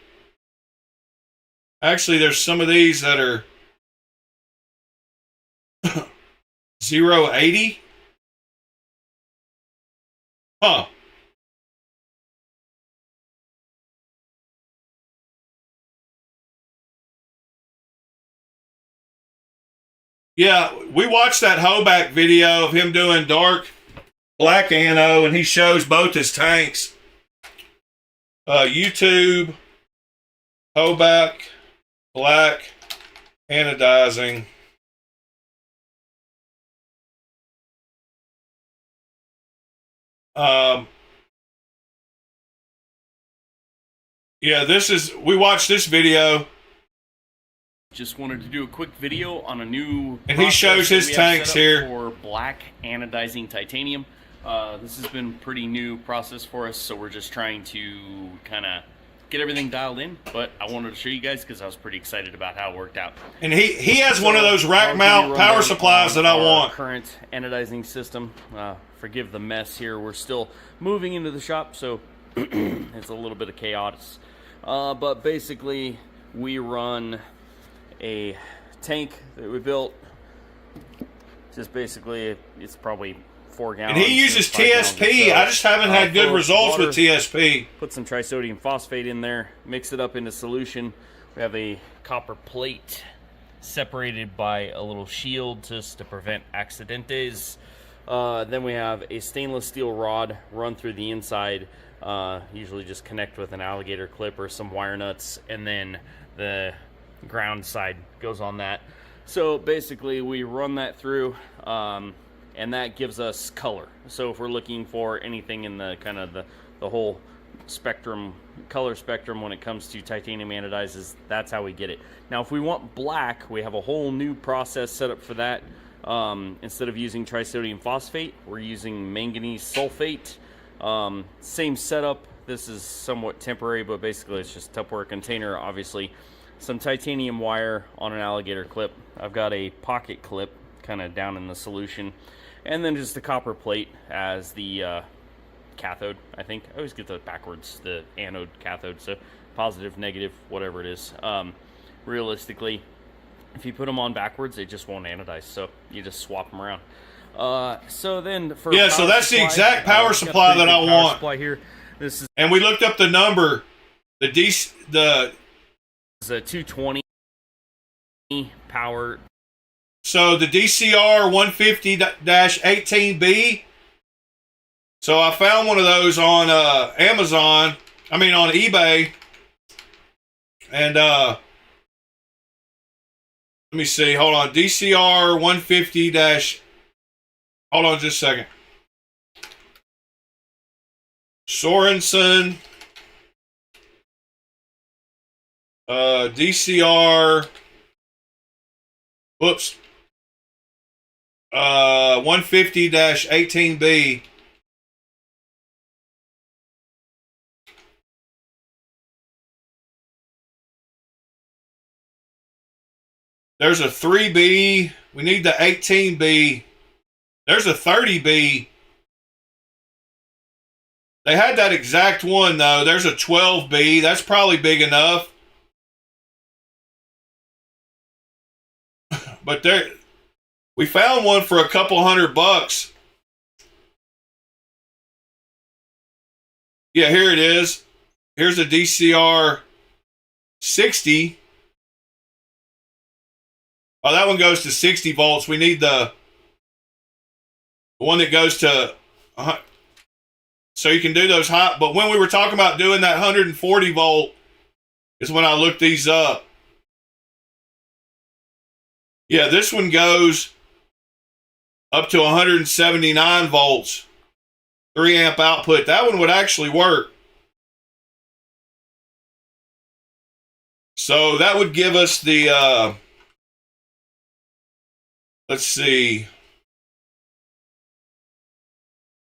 Actually, there's some of these that are 080. Huh. Yeah, we watched that Hoback video of him doing dark black anno, and he shows both his tanks. YouTube, Hoback, black, anodizing. Yeah, we watched this video. Just wanted to do a quick video on a new and he shows his tanks here for black anodizing titanium. This has been a pretty new process for us, so we're just trying to kind of get everything dialed in. But I wanted to show you guys because I was pretty excited about how it worked out. And he has one of those rack mount power supplies that I want. Current anodizing system. Forgive the mess here. We're still moving into the shop, so it's a little bit of chaos. But basically, we run a tank that we built. Just basically, it's probably 4 gallons. And he uses TSP. I just haven't had good results with TSP. Put some trisodium phosphate in there, mix it up into solution. We have a copper plate separated by a little shield just to prevent accidentes. Then we have a stainless steel rod run through the inside. Usually just connect with an alligator clip or some wire nuts, and then the ground side goes on that. So basically we run that through, and that gives us color. So if we're looking for anything in the kind of the whole spectrum, color spectrum when it comes to titanium anodizes, that's how we get it. Now if we want black, we have a whole new process set up for that. Instead of using trisodium phosphate, we're using manganese sulfate. Same setup. This is somewhat temporary, but basically it's just a Tupperware container, obviously. Some titanium wire on an alligator clip. I've got a pocket clip kind of down in the solution, and then just a copper plate as the cathode. I think I always get that backwards, the anode cathode, so positive, negative, whatever it is. Realistically, if you put them on backwards, they just won't anodize, so you just swap them around. So then for so that's the exact power supply that I want. Supply here. This is, and we looked up the number. It's a 220 power. So the DCR 150-18B. So I found one of those on Amazon. I mean on eBay. And let me see. Hold on. DCR 150- Hold on just a second. Sorensen. DCR. Whoops. 150-18B. There's a 3B. We need the 18B. There's a 30B. They had that exact one, though. There's a 12B. That's probably big enough. But there, we found one for a couple $100. Yeah, here it is. Here's a DCR 60. Oh, that one goes to 60 volts. We need the one that goes to, so you can do those high. But when we were talking about doing that 140 volt is when I looked these up. Yeah, this one goes up to 179 volts, 3 amp output. That one would actually work. So that would give us the, let's see.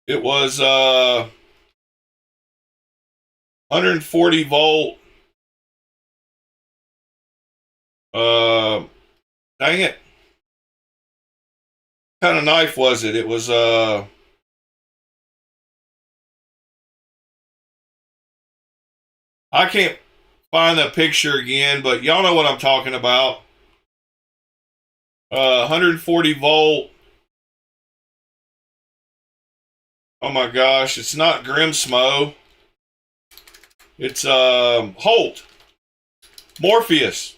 It was 140 volt. Dang it. What kind of knife was it? It was I can't find the picture again, but y'all know what I'm talking about. 140 volt. Oh my gosh, it's not Grimsmo. It's Holt. Morpheus.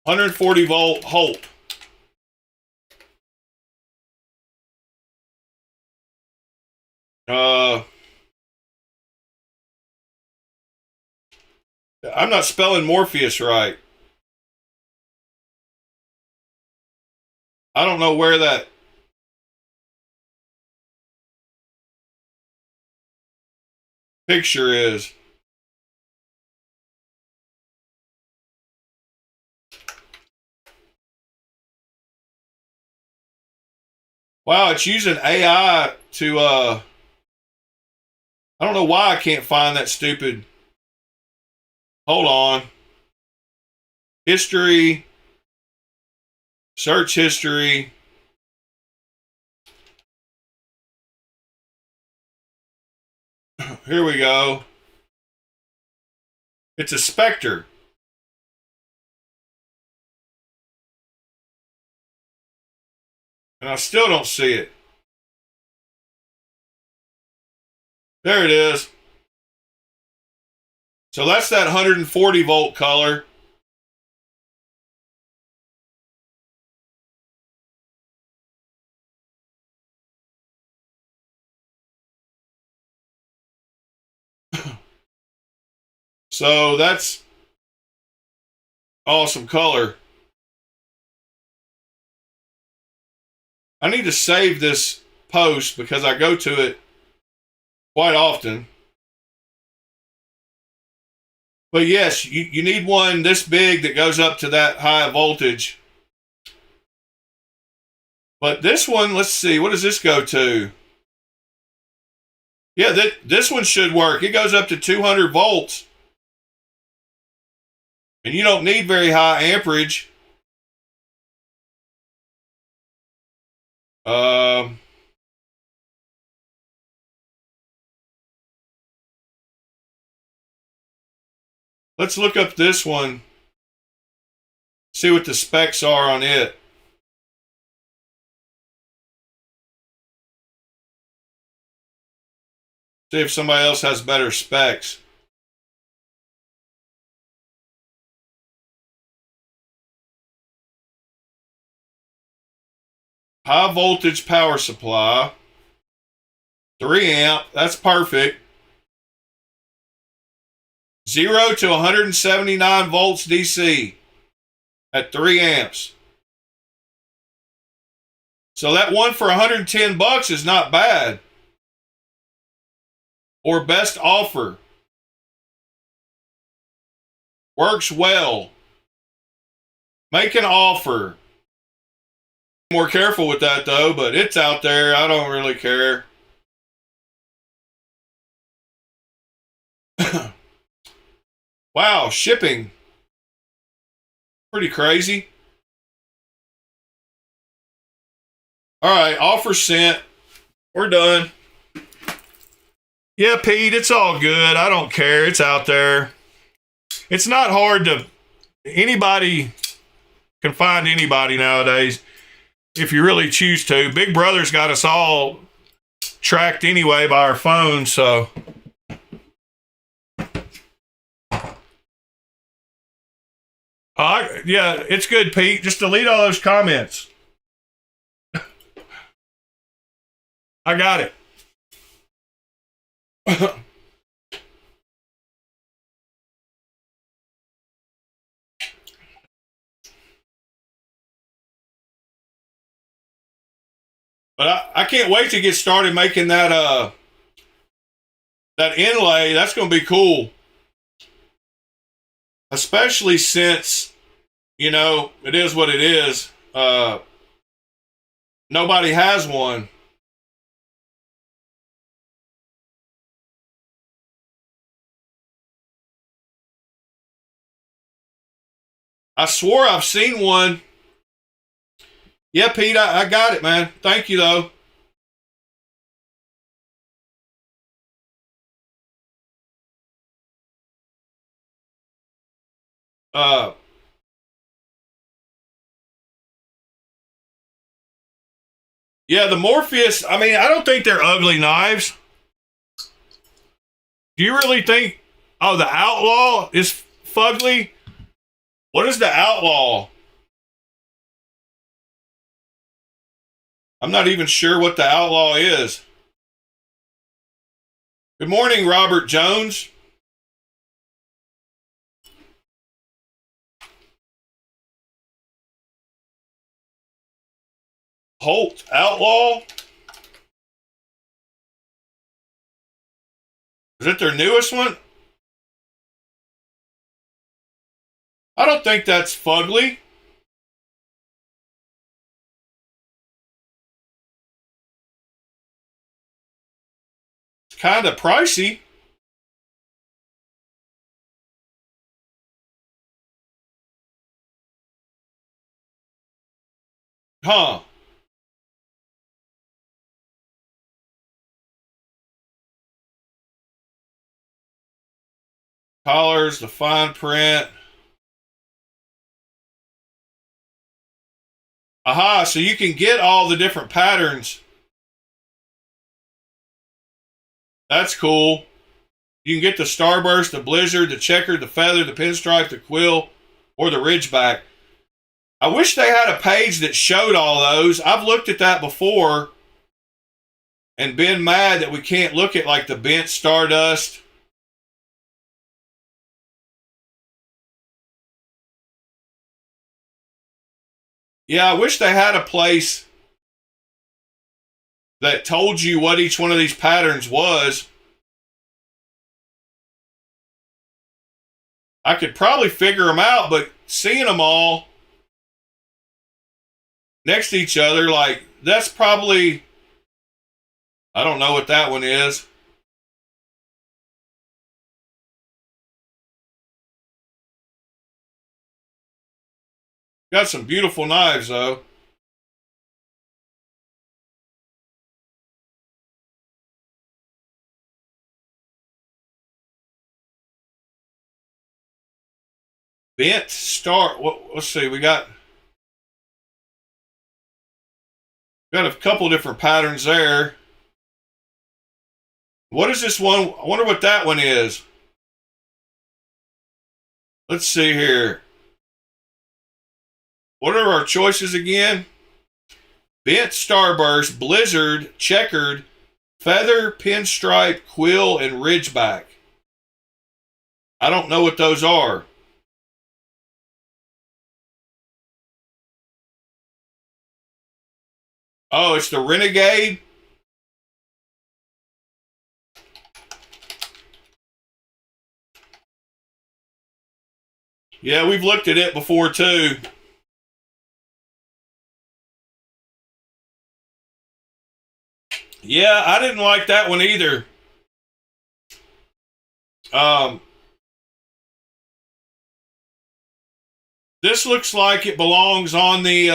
$140 volt Holt. I'm not spelling Morpheus right. I don't know where that picture is. Wow, it's using AI to I don't know why I can't find that stupid. Hold on. History. Search history. Here we go. It's a Spectre. And I still don't see it. There it is. So that's that 140 volt color. So that's awesome color. I need to save this post because I go to it quite often. But yes, you need one this big that goes up to that high voltage. But this one, let's see, what does this go to? Yeah, this one should work. It goes up to 200 volts. And you don't need very high amperage. Let's look up this one. See what the specs are on it. See if somebody else has better specs. High voltage power supply. 3 amp. That's perfect. 0 to 179 volts DC at 3 amps. So that one for $110 is not bad. Or best offer. Works well. Make an offer. More careful with that though, but it's out there. I don't really care. Wow, shipping. Pretty crazy. All right, offer sent. We're done. Yeah, Pete, it's all good. I don't care. It's out there. It's not hard to... Anybody can find anybody nowadays if you really choose to. Big Brother's got us all tracked anyway by our phones, so... Yeah, it's good, Pete. Just delete all those comments. I got it. But I can't wait to get started making that that inlay. That's going to be cool. Especially since, you know, it is what it is. Nobody has one. I swore I've seen one. Yeah, Pete, I got it, man. Thank you, though. Yeah, the Morpheus, I mean, I don't think they're ugly knives. Do you really think, oh, the Outlaw is fugly? What is the Outlaw? I'm not even sure what the Outlaw is. Good morning, Robert Jones. Holt Outlaw? Is it their newest one? I don't think that's fugly. It's kind of pricey. Huh. Collars, the fine print. Aha, so you can get all the different patterns. That's cool. You can get the Starburst, the Blizzard, the Checkered, the Feather, the Pinstripe, the Quill, or the Ridgeback. I wish they had a page that showed all those. I've looked at that before and been mad that we can't look at like the Bent Stardust. Yeah, I wish they had a place that told you what each one of these patterns was. I could probably figure them out, but seeing them all next to each other, like, that's probably, I don't know what that one is. Got some beautiful knives, though. Bent Star. Let's see. We got a couple different patterns there. What is this one? I wonder what that one is. Let's see here. What are our choices again? Bent Starburst, Blizzard, Checkered, Feather, Pinstripe, Quill, and Ridgeback. I don't know what those are. Oh, it's the Renegade. Yeah, we've looked at it before too. Yeah, I didn't like that one either. This looks like it belongs on the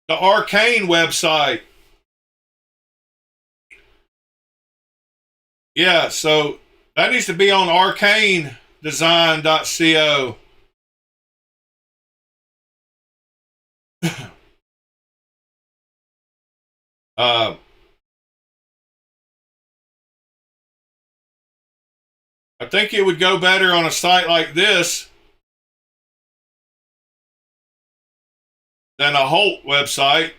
Arcane website. Yeah, so that needs to be on arcanedesign.co. I think it would go better on a site like this than a Holt website.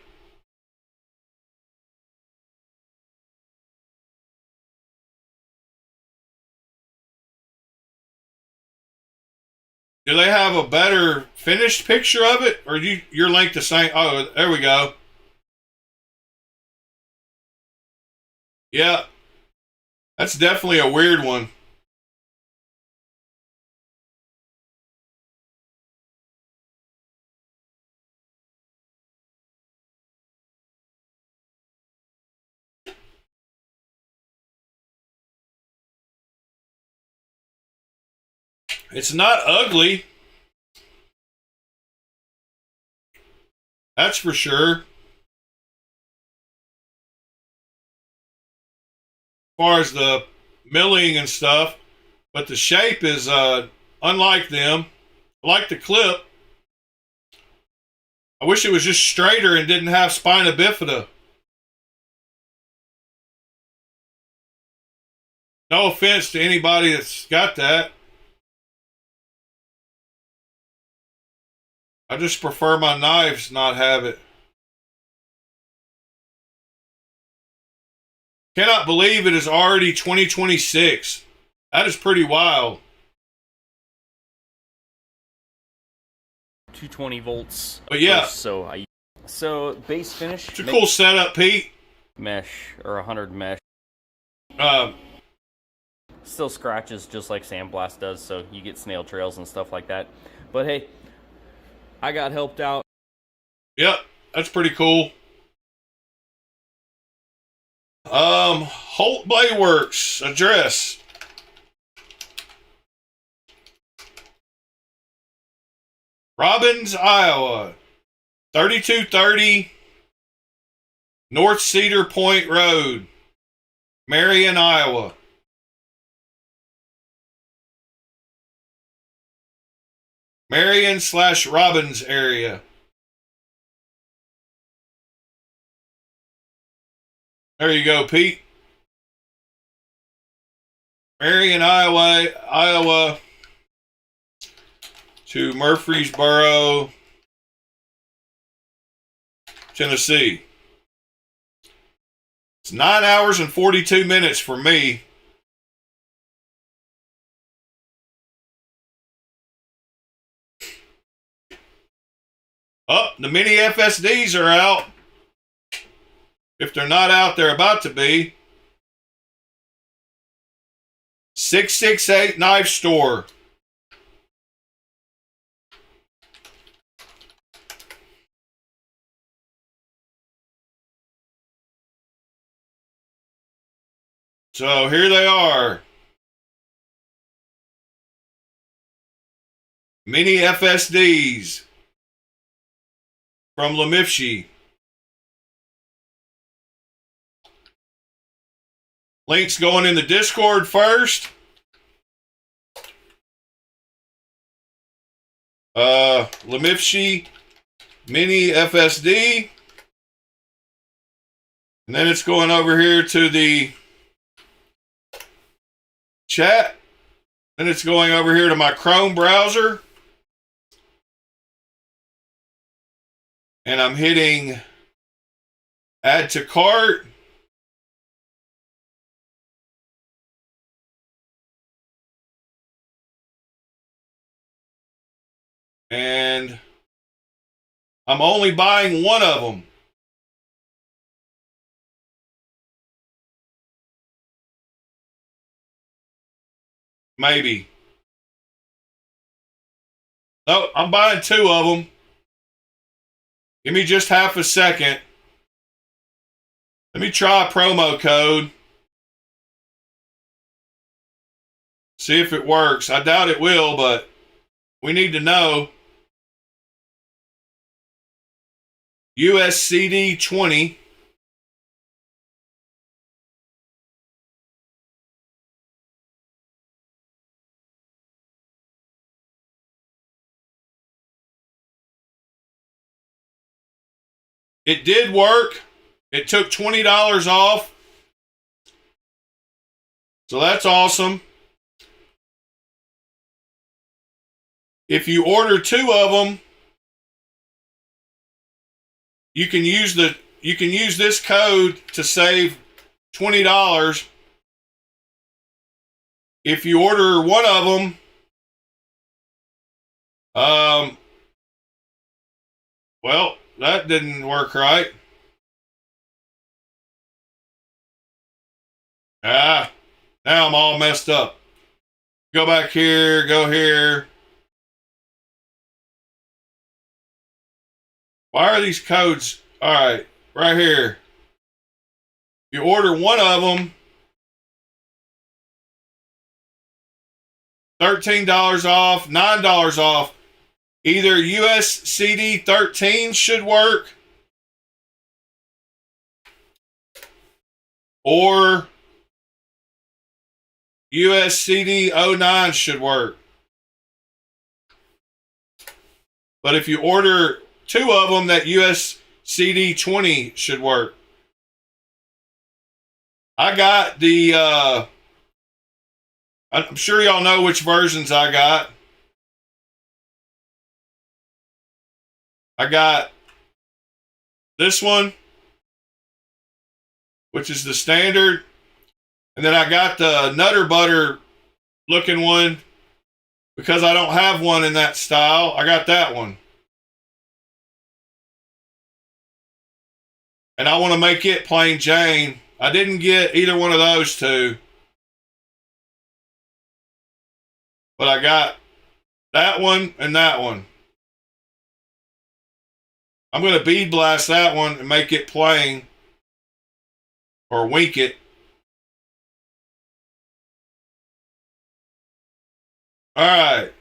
Do they have a better finished picture of it, or your link the same? Oh, there we go. Yeah, that's definitely a weird one. It's not ugly. That's for sure. As far as the milling and stuff, but the shape is unlike them. I like the clip. I wish it was just straighter and didn't have spina bifida. No offense to anybody that's got that. I just prefer my knives not have it. Cannot believe it is already 2026. That is pretty wild. 220 volts. But yeah. So base finish. It's a cool setup, Pete. Mesh or 100 mesh. Still scratches just like Sandblast does, so you get snail trails and stuff like that. But hey, I got helped out. Yep, that's pretty cool. Holt Blade Works address. Robbins, Iowa. 3230 North Cedar Point Road, Marion, Iowa. Marion/Robbins area. There you go, Pete. Marion, Iowa to Murfreesboro, Tennessee. It's 9 hours and 42 minutes for me. Oh, the mini FSDs are out. If they're not out, they're about to be. 668 Knife Store. So here they are. Mini FSDs from Lemifshi. Links going in the Discord first. Lemifshi Mini FSD. And then it's going over here to the chat. Then it's going over here to my Chrome browser. And I'm hitting add to cart. And I'm only buying one of them. Maybe. No, I'm buying two of them. Give me just half a second. Let me try a promo code. See if it works. I doubt it will, but we need to know. USCD 20. It did work. It took $20 off. So that's awesome. If you order 2 of them, you can use this code to save $20. If you order 1 of them, well, that didn't work right. Now I'm all messed up. Go back here, go here. Why are these codes? All right, right here. You order 1 of them, $13 off, $9 off. Either USCD 13 should work, or USCD 09 should work. But if you order 2 of them, that USCD 20 should work. I got the, I'm sure y'all know which versions I got. I got this one, which is the standard. And then I got the Nutter Butter looking one because I don't have one in that style. I got that one. And I want to make it plain Jane. I didn't get either one of those 2. But I got that one and that one. I'm going to bead blast that one and make it plain. Or wink it. All right.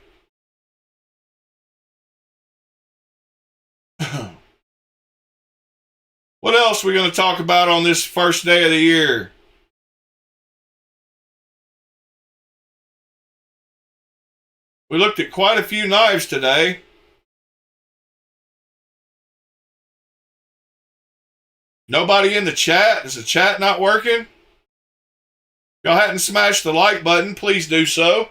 What else are we going to talk about on this first day of the year? We looked at quite a few knives today. Nobody in the chat? Is the chat not working? If y'all hadn't smashed the like button, please do so.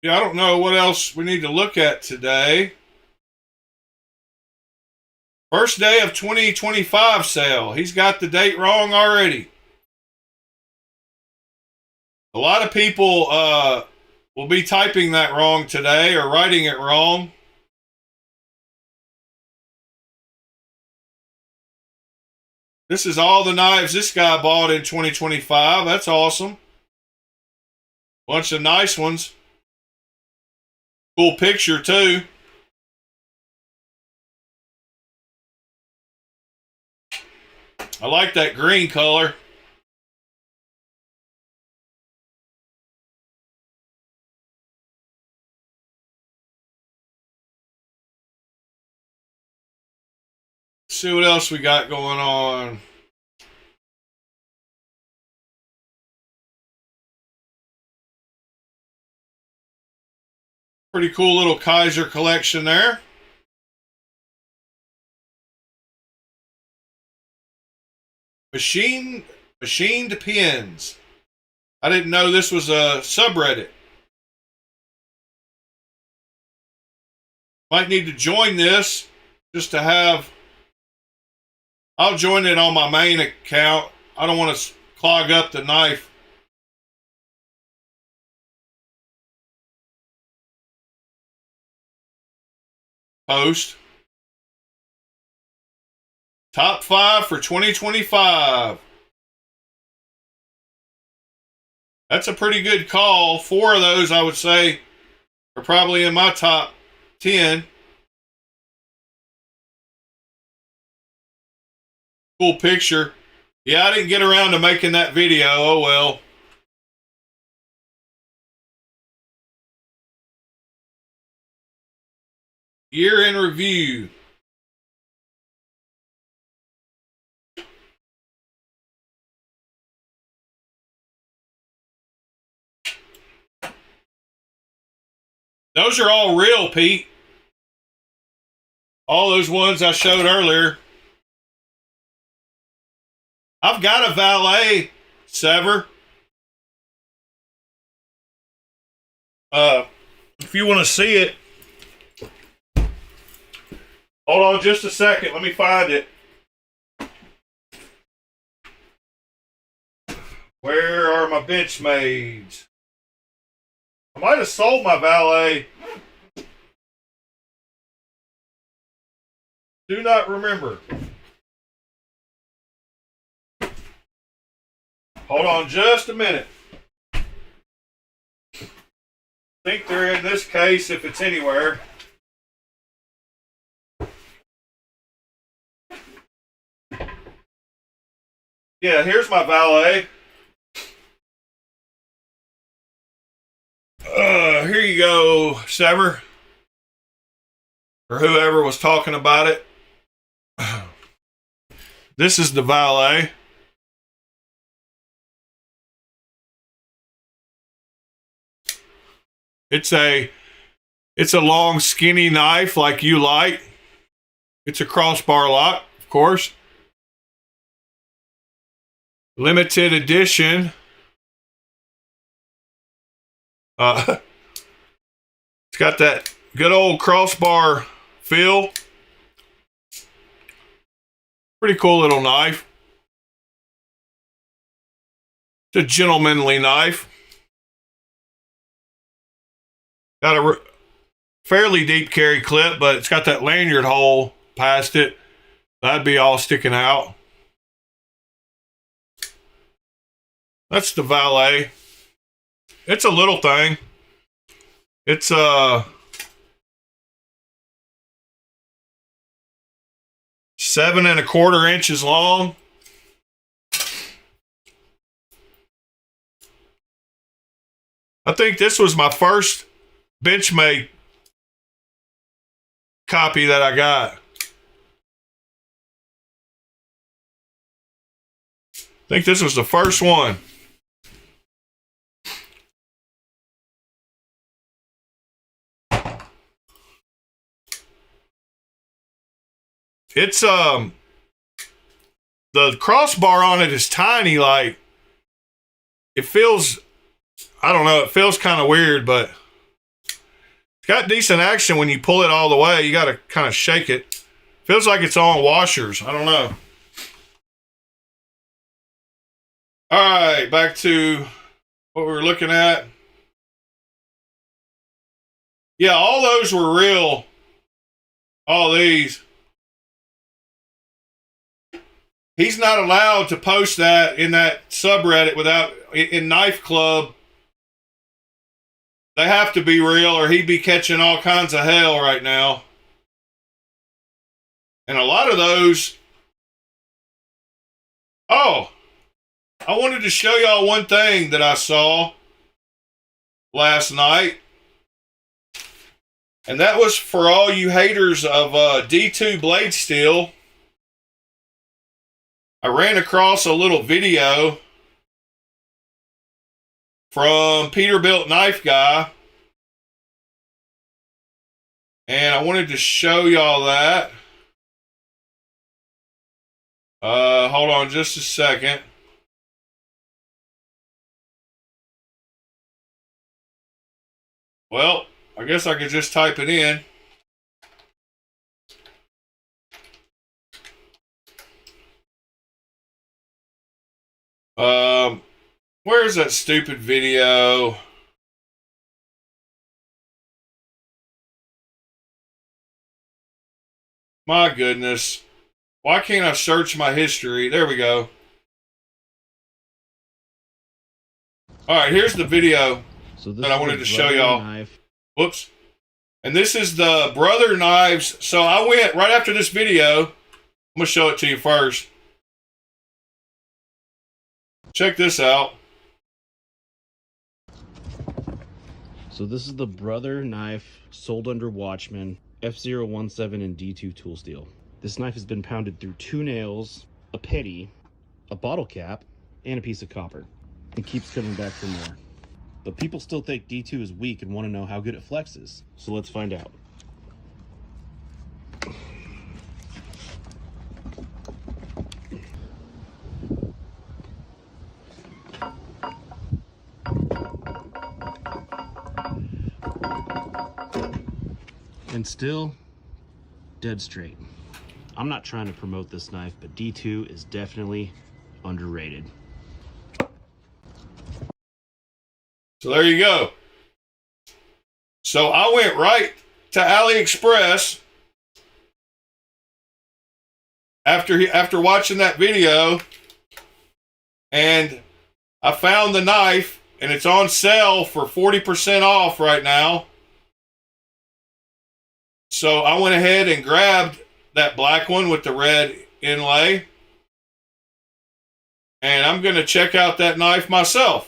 Yeah, I don't know what else we need to look at today. First day of 2025 sale. He's got the date wrong already. A lot of people will be typing that wrong today or writing it wrong. This is all the knives this guy bought in 2025. That's awesome. Bunch of nice ones. Cool picture too. I like that green color. Let's see what else we got going on. Pretty cool little Kaiser collection there. Machined pins. I didn't know this was a subreddit. Might need to join this just to have. I'll join it on my main account. I don't want to clog up the knife. Post. Top 5 for 2025. That's a pretty good call. 4 of those, I would say, are probably in my top 10. Cool picture. Yeah, I didn't get around to making that video. Oh well. Year in review. Those are all real, Pete. All those ones I showed earlier. I've got a valet sever. If you want to see it, hold on just a second. Let me find it. Where are my Benchmades? I might have sold my valet. Do not remember. Hold on just a minute. I think they're in this case if it's anywhere. Yeah, here's my valet. Here you go, Sever. Or whoever was talking about it. This is the valet. It's a long, skinny knife like you like. It's a crossbar lock, of course. Limited edition. It's got that good old crossbar feel. Pretty cool little knife. It's a gentlemanly knife. Got a fairly deep carry clip, but it's got that lanyard hole past it. That'd be all sticking out. That's the valet. It's a little thing. It's 7 1/4 inches long. I think this was my first Benchmade copy that I got. I think this was the first one. It's the crossbar on it is tiny, like it feels, I don't know, it feels kind of weird, but it's got decent action when you pull it all the way. You got to kind of shake it. Feels like it's on washers. I don't know. All right, back to what we were looking at. Yeah, all those were real. All these. He's not allowed to post that in that subreddit without, in Knife Club. They have to be real or he'd be catching all kinds of hell right now. And a lot of those. Oh, I wanted to show y'all one thing that I saw last night. And that was for all you haters of D2 blade steel. I ran across a little video from Peterbilt Knife Guy. And I wanted to show y'all that. Hold on just a second. Well, I guess I could just type it in. Where's that stupid video? My goodness. Why can't I search my history? There we go. All right, here's the video So this that I is wanted the to show brother y'all. knife. Whoops. And this is the Brother Knives. So I went right after this video. I'm going to show it to you first. Check this out. So this is the brother knife sold under Watchman, F017 and D2 tool steel. This knife has been pounded through 2 nails, a penny, a bottle cap, and a piece of copper. It keeps coming back for more. But people still think D2 is weak and want to know how good it flexes. So let's find out. And still dead straight. I'm not trying to promote this knife, but D2 is definitely underrated. So there you go. So I went right to AliExpress after watching that video, and I found the knife, and it's on sale for 40% off right now. So I went ahead and grabbed that black one with the red inlay, and I'm going to check out that knife myself.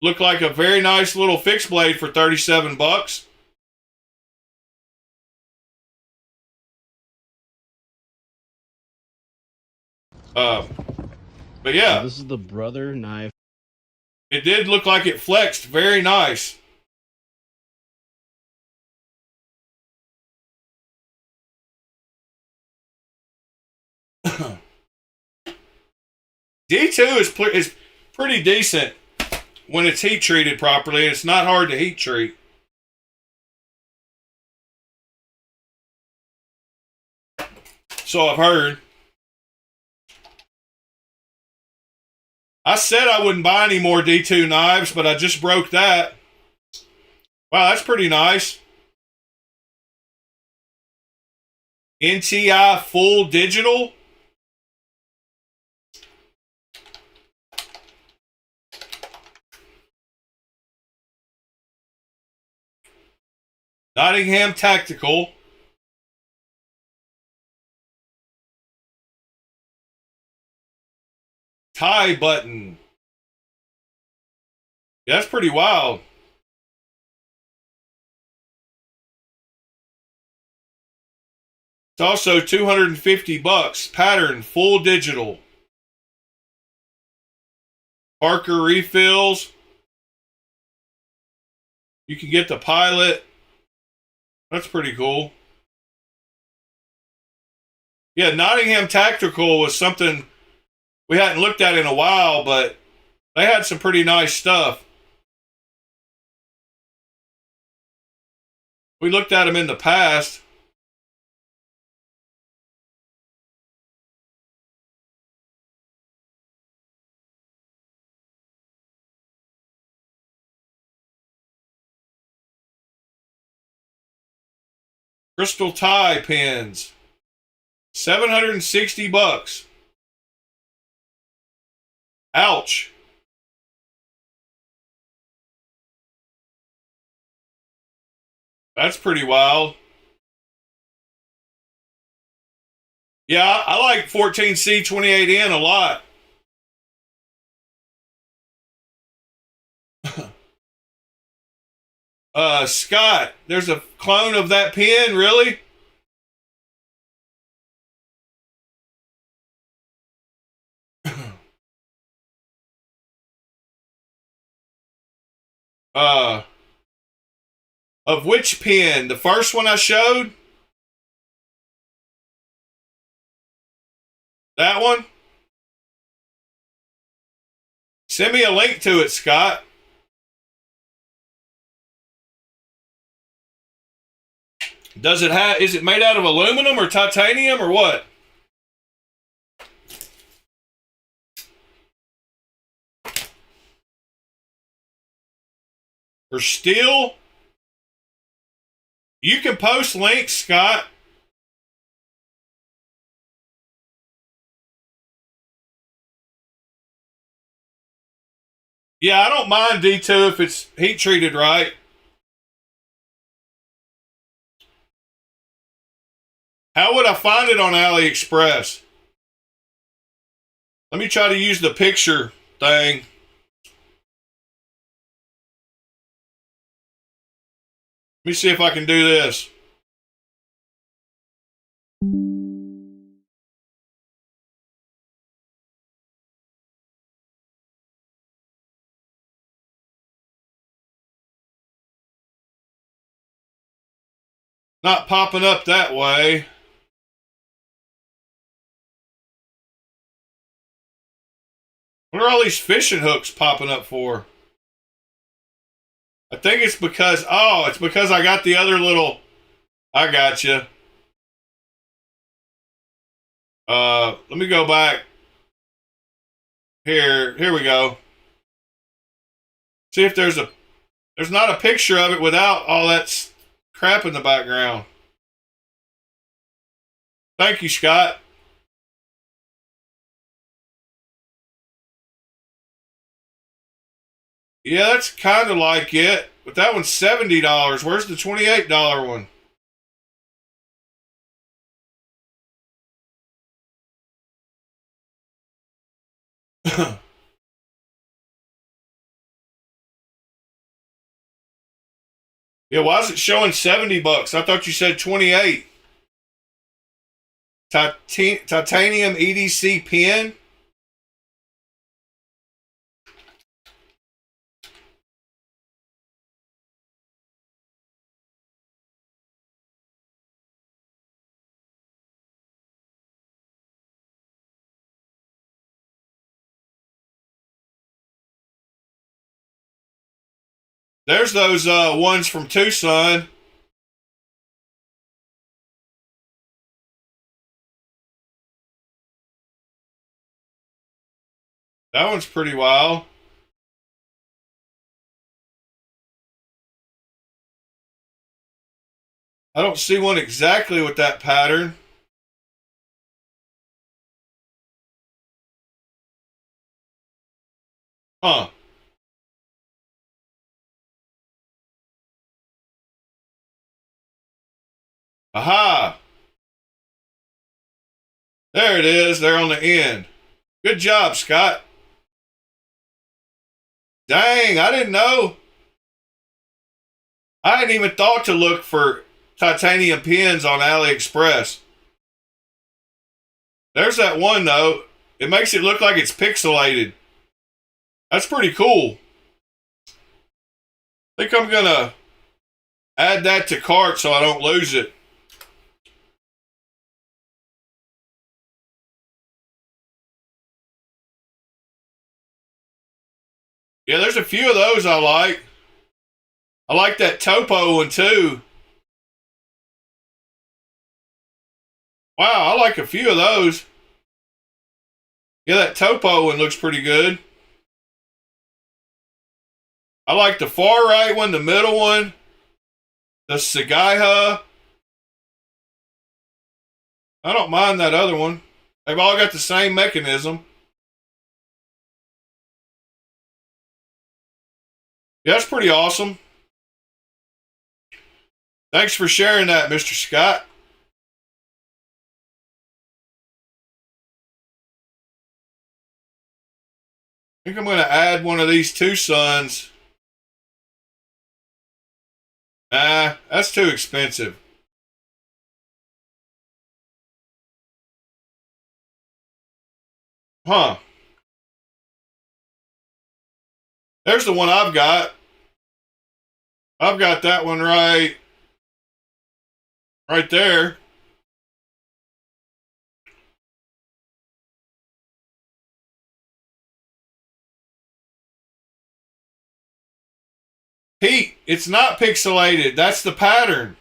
Looked like a very nice little fixed blade for 37 bucks. But yeah, So this is the brother knife. it did look like it flexed very nice. D2 is pretty decent when it's heat treated properly. It's not hard to heat treat. So I've heard. I said I wouldn't buy any more D2 knives, but I just broke that. Wow, that's pretty nice. NTI full digital. Nottingham Tactical. Tie button. Yeah, that's pretty wild. It's also 250 bucks. Pattern, full digital. Parker refills. You can get the pilot. That's pretty cool. Yeah, Nottingham Tactical was something we hadn't looked at in a while, but they had some pretty nice stuff. We looked at them in the past. Crystal tie pins. 760 bucks. Ouch. That's pretty wild. Yeah, I like 14C28N a lot. Scott, there's a clone of that pen, really? Of which pen? The first one I showed? That one? Send me a link to it, Scott. Does it have, is it made out of aluminum or titanium or what? Or steel? You can post links, Scott. Yeah, I don't mind D2 if it's heat treated right. How would I find it on AliExpress? Let me try to use the picture thing. Let me see if I can do this. Not popping up that way. What are all these fishing hooks popping up for? I think it's because, it's because I got the other little, I got you. Let me go back. Here we go. See if there's not a picture of it without all that crap in the background. Thank you, Scott. Yeah, that's kind of like it. But that one's $70. Where's the $28 one? Yeah, why is it showing $70? I thought you said 28. Titanium EDC pin. There's those ones from Tucson. That one's pretty wild. I don't see one exactly with that pattern. Huh. Aha. There it is. There on the end. Good job, Scott. Dang, I didn't know. I hadn't even thought to look for titanium pins on AliExpress. There's that one, though. It makes it look like it's pixelated. That's pretty cool. I think I'm going to add that to cart so I don't lose it. Yeah, there's a few of those I like. I like that topo one too. Wow, I like a few of those. Yeah, that topo one looks pretty good. I like the far right one, the middle one, the Sagaiha. I don't mind that other one. They've all got the same mechanism. Yeah, that's pretty awesome. Thanks for sharing that, Mr. Scott. I think I'm going to add one of these Tucsons. Nah, that's too expensive. Huh. There's the one I've got. I've got that one right there. Pete, it's not pixelated. That's the pattern.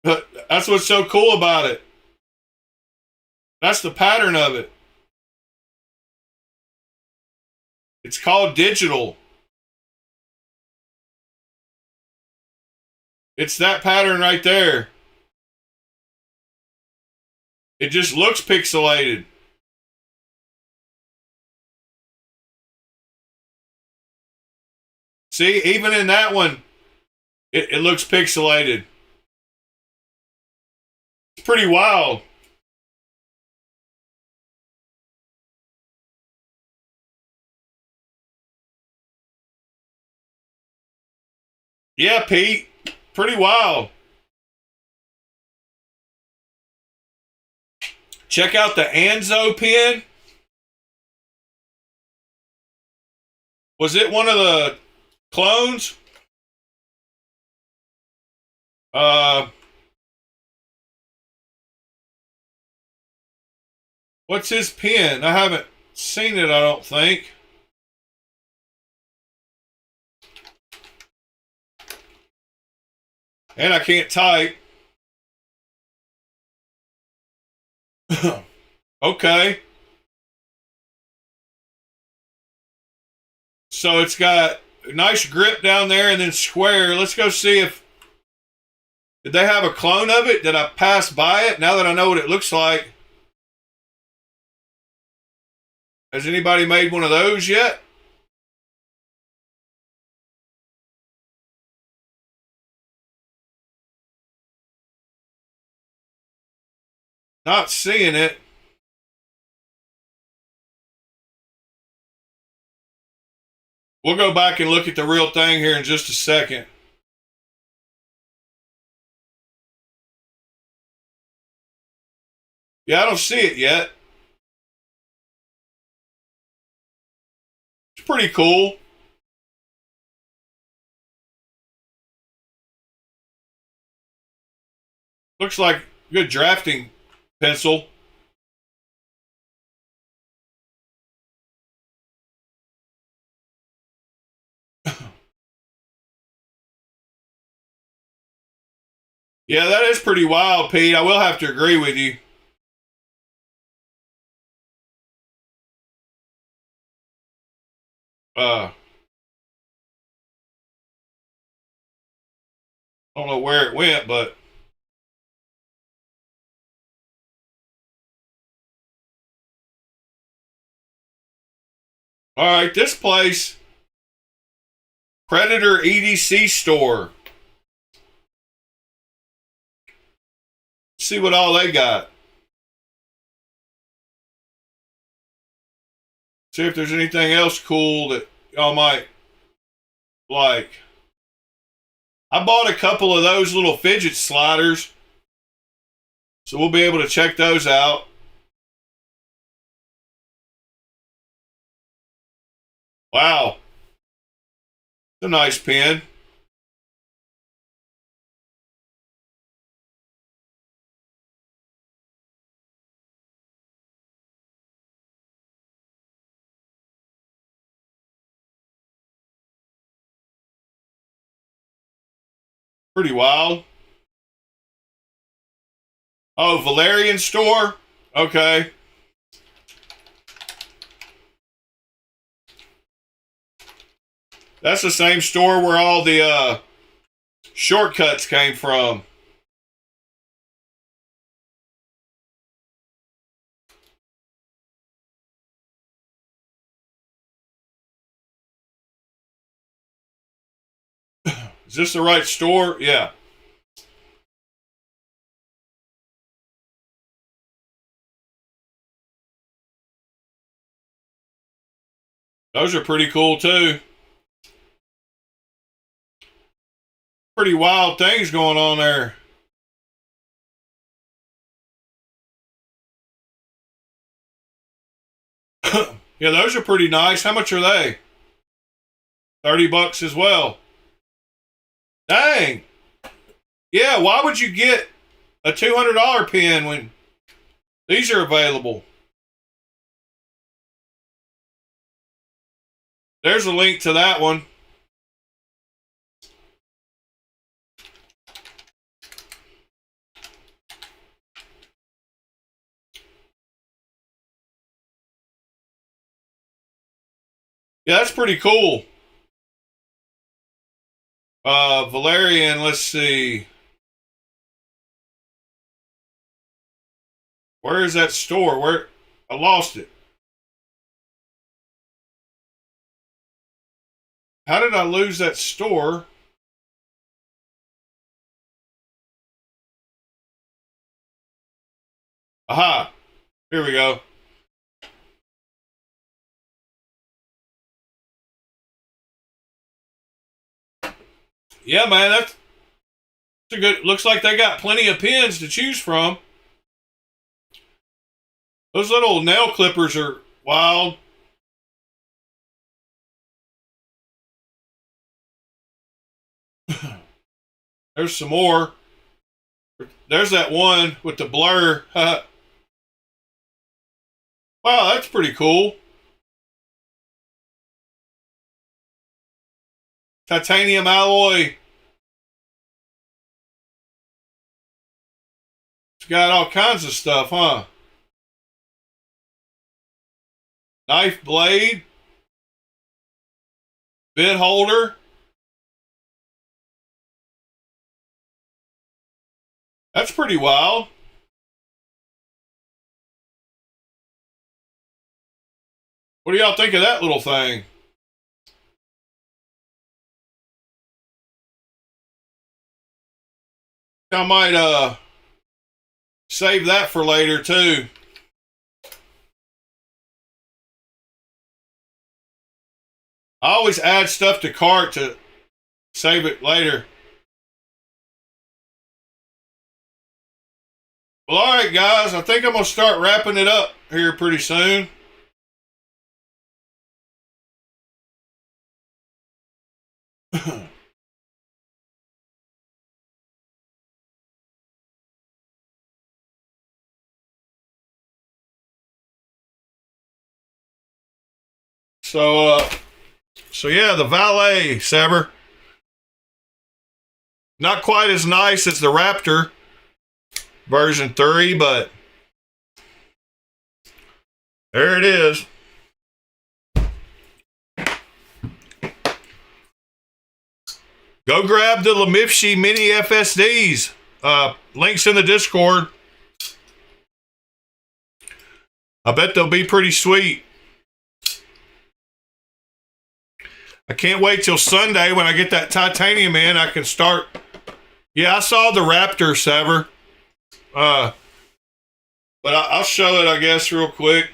That's what's so cool about it. That's the pattern of it. It's called digital. It's that pattern right there. It just looks pixelated. See, even in that one, it looks pixelated. It's pretty wild. Yeah, Pete. Pretty wild. Check out the Anzo pin. Was it one of the clones? What's his pin? I haven't seen it, I don't think. And I can't type. Okay. So it's got a nice grip down there and then square. Let's go see if... Did they have a clone of it? Did I pass by it? Now that I know what it looks like. Has anybody made one of those yet? Not seeing it. We'll go back and look at the real thing here in just a second. Yeah, I don't see it yet. It's pretty cool. Looks like a good drafting pencil. Yeah, that is pretty wild, Pete. I will have to agree with you. I don't know where it went, but all right, this place, Predator EDC store. See what all they got. See if there's anything else cool that y'all might like. I bought a couple of those little fidget sliders, so we'll be able to check those out. Wow. It's a nice pen. Pretty wild. Oh, Valerian store? Okay. That's the same store where all the shortcuts came from. Is this the right store? Yeah. Those are pretty cool too. Pretty wild things going on there. Yeah, those are pretty nice. How much are they? $30 as well. Dang. Yeah, why would you get a $200 pen when these are available? There's a link to that one. Yeah, that's pretty cool. Valerian, let's see. Where is that store? Where I lost it. How did I lose that store? Aha. Here we go. Yeah, man, that's a good. Looks like they got plenty of pins to choose from. Those little nail clippers are wild. There's some more. There's that one with the blur. Wow, that's pretty cool. Titanium alloy. It's got all kinds of stuff, huh? Knife blade. Bit holder. That's pretty wild. What do y'all think of that little thing? I might save that for later too. I always add stuff to cart to save it later. Well, all right, guys. I think I'm going to start wrapping it up here pretty soon. So yeah, the Valet Saber. Not quite as nice as the Raptor version 3, but there it is. Go grab the Lemifshi Mini FSDs. Links in the Discord. I bet they'll be pretty sweet. I can't wait till Sunday when I get that titanium in. I can start. Yeah, I saw the Raptor Saber. But I'll show it, I guess, real quick.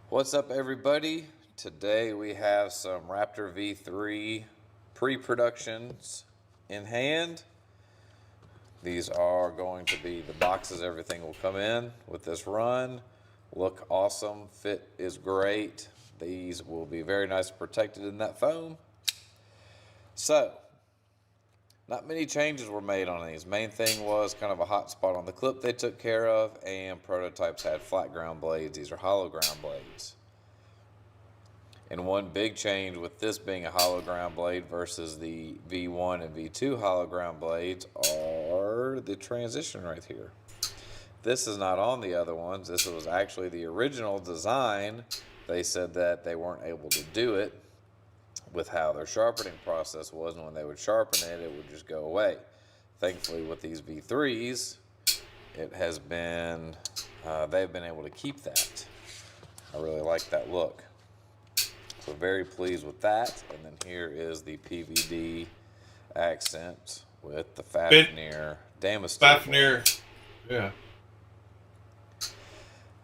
What's up, everybody? Today we have some Raptor V3 pre-productions in hand. These are going to be the boxes. Everything will come in with this run. Look awesome. Fit is great. These will be very nice protected in that foam. So, not many changes were made on these. Main thing was kind of a hot spot on the clip they took care of, and prototypes had flat ground blades. These are hollow ground blades. And one big change with this being a hollow ground blade versus the V1 and V2 hollow ground blades are the transition right here. This is not on the other ones. This was actually the original design. They said that they weren't able to do it with how their sharpening process was, and when they would sharpen it, it would just go away. Thankfully, with these V3s, it has been, they've been able to keep that. I really like that look. So very pleased with that. And then here is the PVD accent with the Fafnir Damascene. Fafnir, yeah.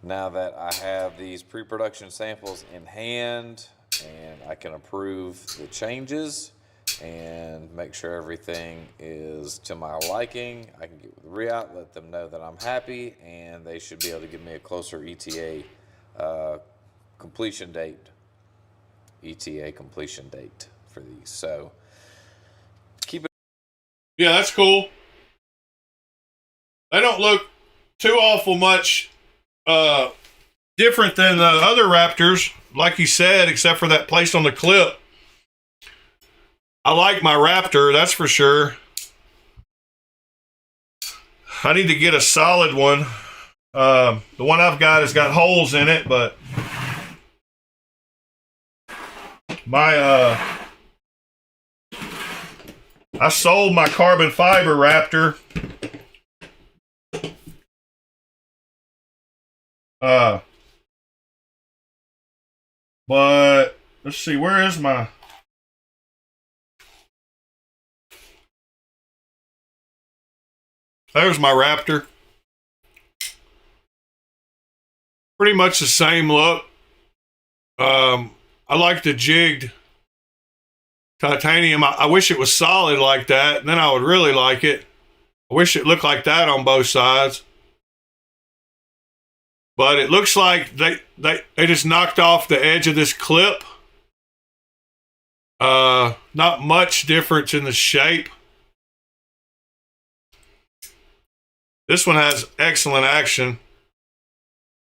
Now that I have these pre-production samples in hand and I can approve the changes and make sure everything is to my liking, I can get with Riot, let them know that I'm happy, and they should be able to give me a closer ETA completion date. ETA completion date for these. So keep it. Yeah, that's cool. They don't look too awful much different than the other Raptors, like you said, except for that place on the clip. I like my Raptor, that's for sure. I need to get a solid one. The one I've got has got holes in it, but I sold my carbon fiber Raptor. But let's see, where is my... There's my Raptor. Pretty much the same look. I like the jigged titanium. I wish it was solid like that, then I would really like it. I wish it looked like that on both sides. But it looks like they just knocked off the edge of this clip. Not much difference in the shape. This one has excellent action.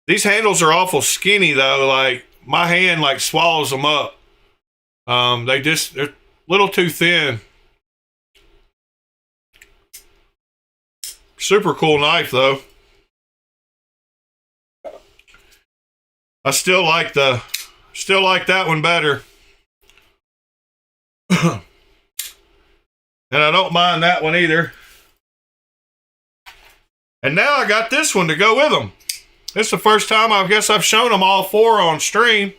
These handles are awful skinny though. Like my hand like swallows them up. They're a little too thin. Super cool knife though. I still like that one better. And I don't mind that one either. And now I got this one to go with them. This is the first time I guess I've shown them all four on stream.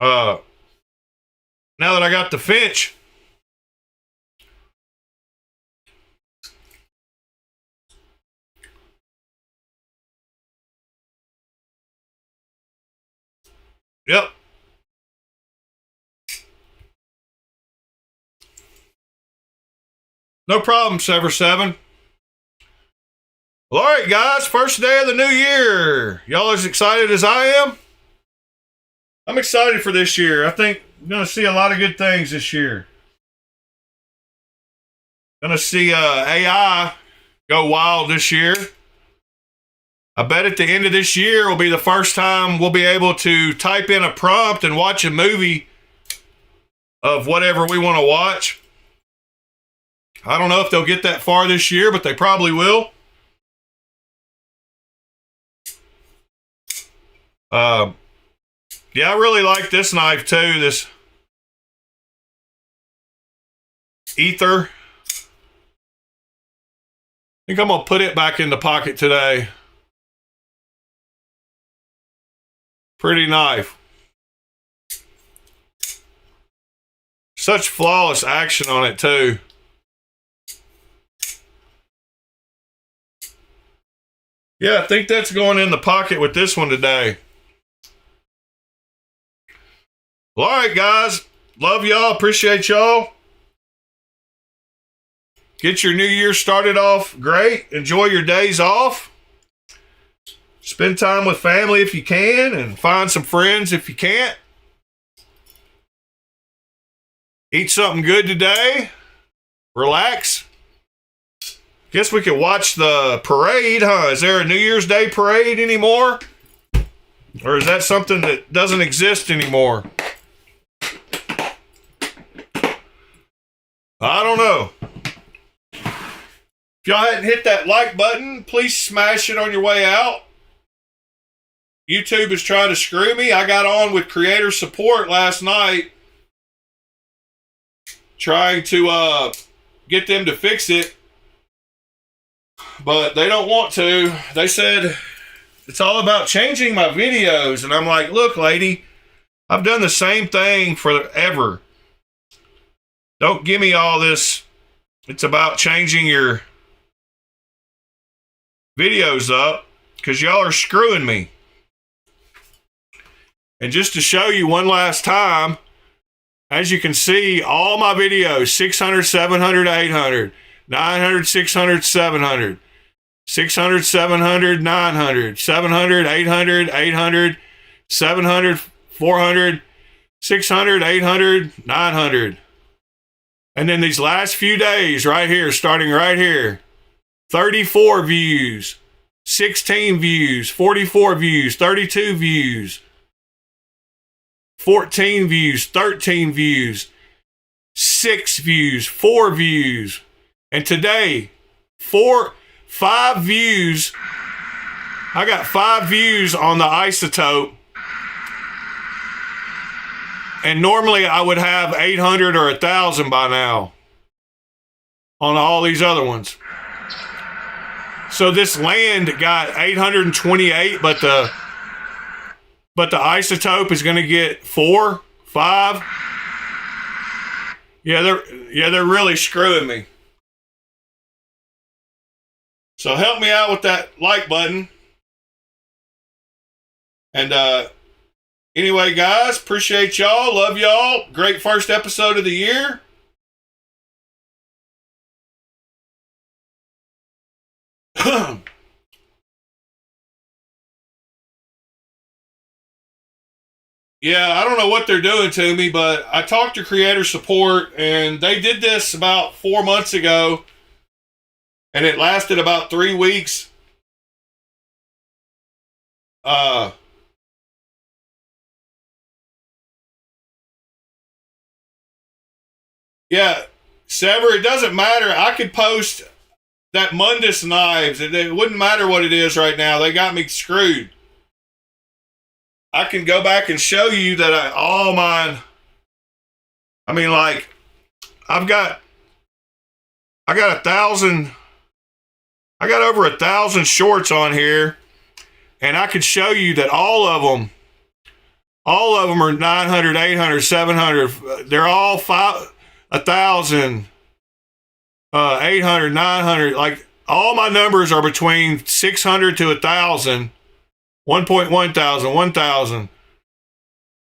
Now that I got the Finch. Yep. No problem, Sever7. Well, all right, guys. First day of the new year. Y'all as excited as I am? I'm excited for this year. I think we're going to see a lot of good things this year. Going to see AI go wild this year. I bet at the end of this year will be the first time we'll be able to type in a prompt and watch a movie of whatever we want to watch. I don't know if they'll get that far this year, but they probably will. Yeah, I really like this knife too, this Ether. I think I'm going to put it back in the pocket today. Pretty knife. Such flawless action on it too. Yeah, I think that's going in the pocket with this one today. Well, all right, guys. Love y'all. Appreciate y'all. Get your new year started off great. Enjoy your days off. Spend time with family if you can, and find some friends if you can't. Eat something good today. Relax. Guess we could watch the parade, huh? Is there a New Year's Day parade anymore? Or is that something that doesn't exist anymore? I don't know. If y'all hadn't hit that like button, please smash it on your way out. YouTube is trying to screw me. I got on with creator support last night, trying to get them to fix it, but they don't want to. They said it's all about changing my videos, and I'm like, look, lady, I've done the same thing forever. Don't give me all this. It's about changing your videos up, because y'all are screwing me. And just to show you one last time, as you can see, all my videos, 600, 700, 800, 900, 600, 700, 600, 700, 900, 700, 800, 800, 700, 400, 600, 800, 900. And then these last few days right here, starting right here, 34 views, 16 views, 44 views, 32 views, 14 views, 13 views, 6 views, 4 views. And today, 5 views. I got 5 views on the Isotope. And normally I would have 800 or 1,000 by now on all these other ones. So this land got 828, but the isotope is going to get 4, 5. Yeah, they're really screwing me. So help me out with that like button. And anyway, guys, appreciate y'all. Love y'all. Great first episode of the year. Yeah, I don't know what they're doing to me, but I talked to creator support, and they did this about 4 months ago, and it lasted about 3 weeks. Yeah, Sever, it doesn't matter. I could post that Mundus Knives. It wouldn't matter what it is right now. They got me screwed. I can go back and show you that all mine. I mean, like, I got 1,000. I got over 1,000 shorts on here, and I could show you that all of them are 900, 800, 700. They're all 1,000, 800, 900. Like, all my numbers are between 600 to 1,000. 1.1 thousand, 1,000.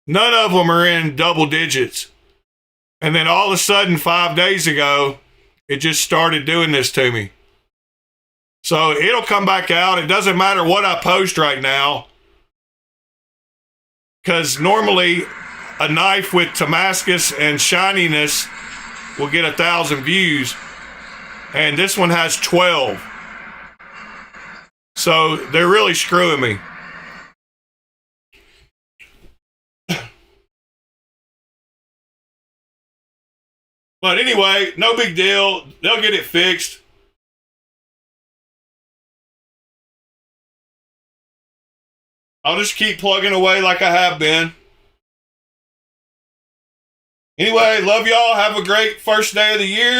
None of them are in double digits. And then all of a sudden, 5 days ago, it just started doing this to me. So it'll come back out. It doesn't matter what I post right now. Because normally, a knife with Damascus and shininess will get 1,000 views. And this one has 12. So they're really screwing me. But anyway, no big deal. They'll get it fixed. I'll just keep plugging away like I have been. Anyway, love y'all. Have a great first day of the year.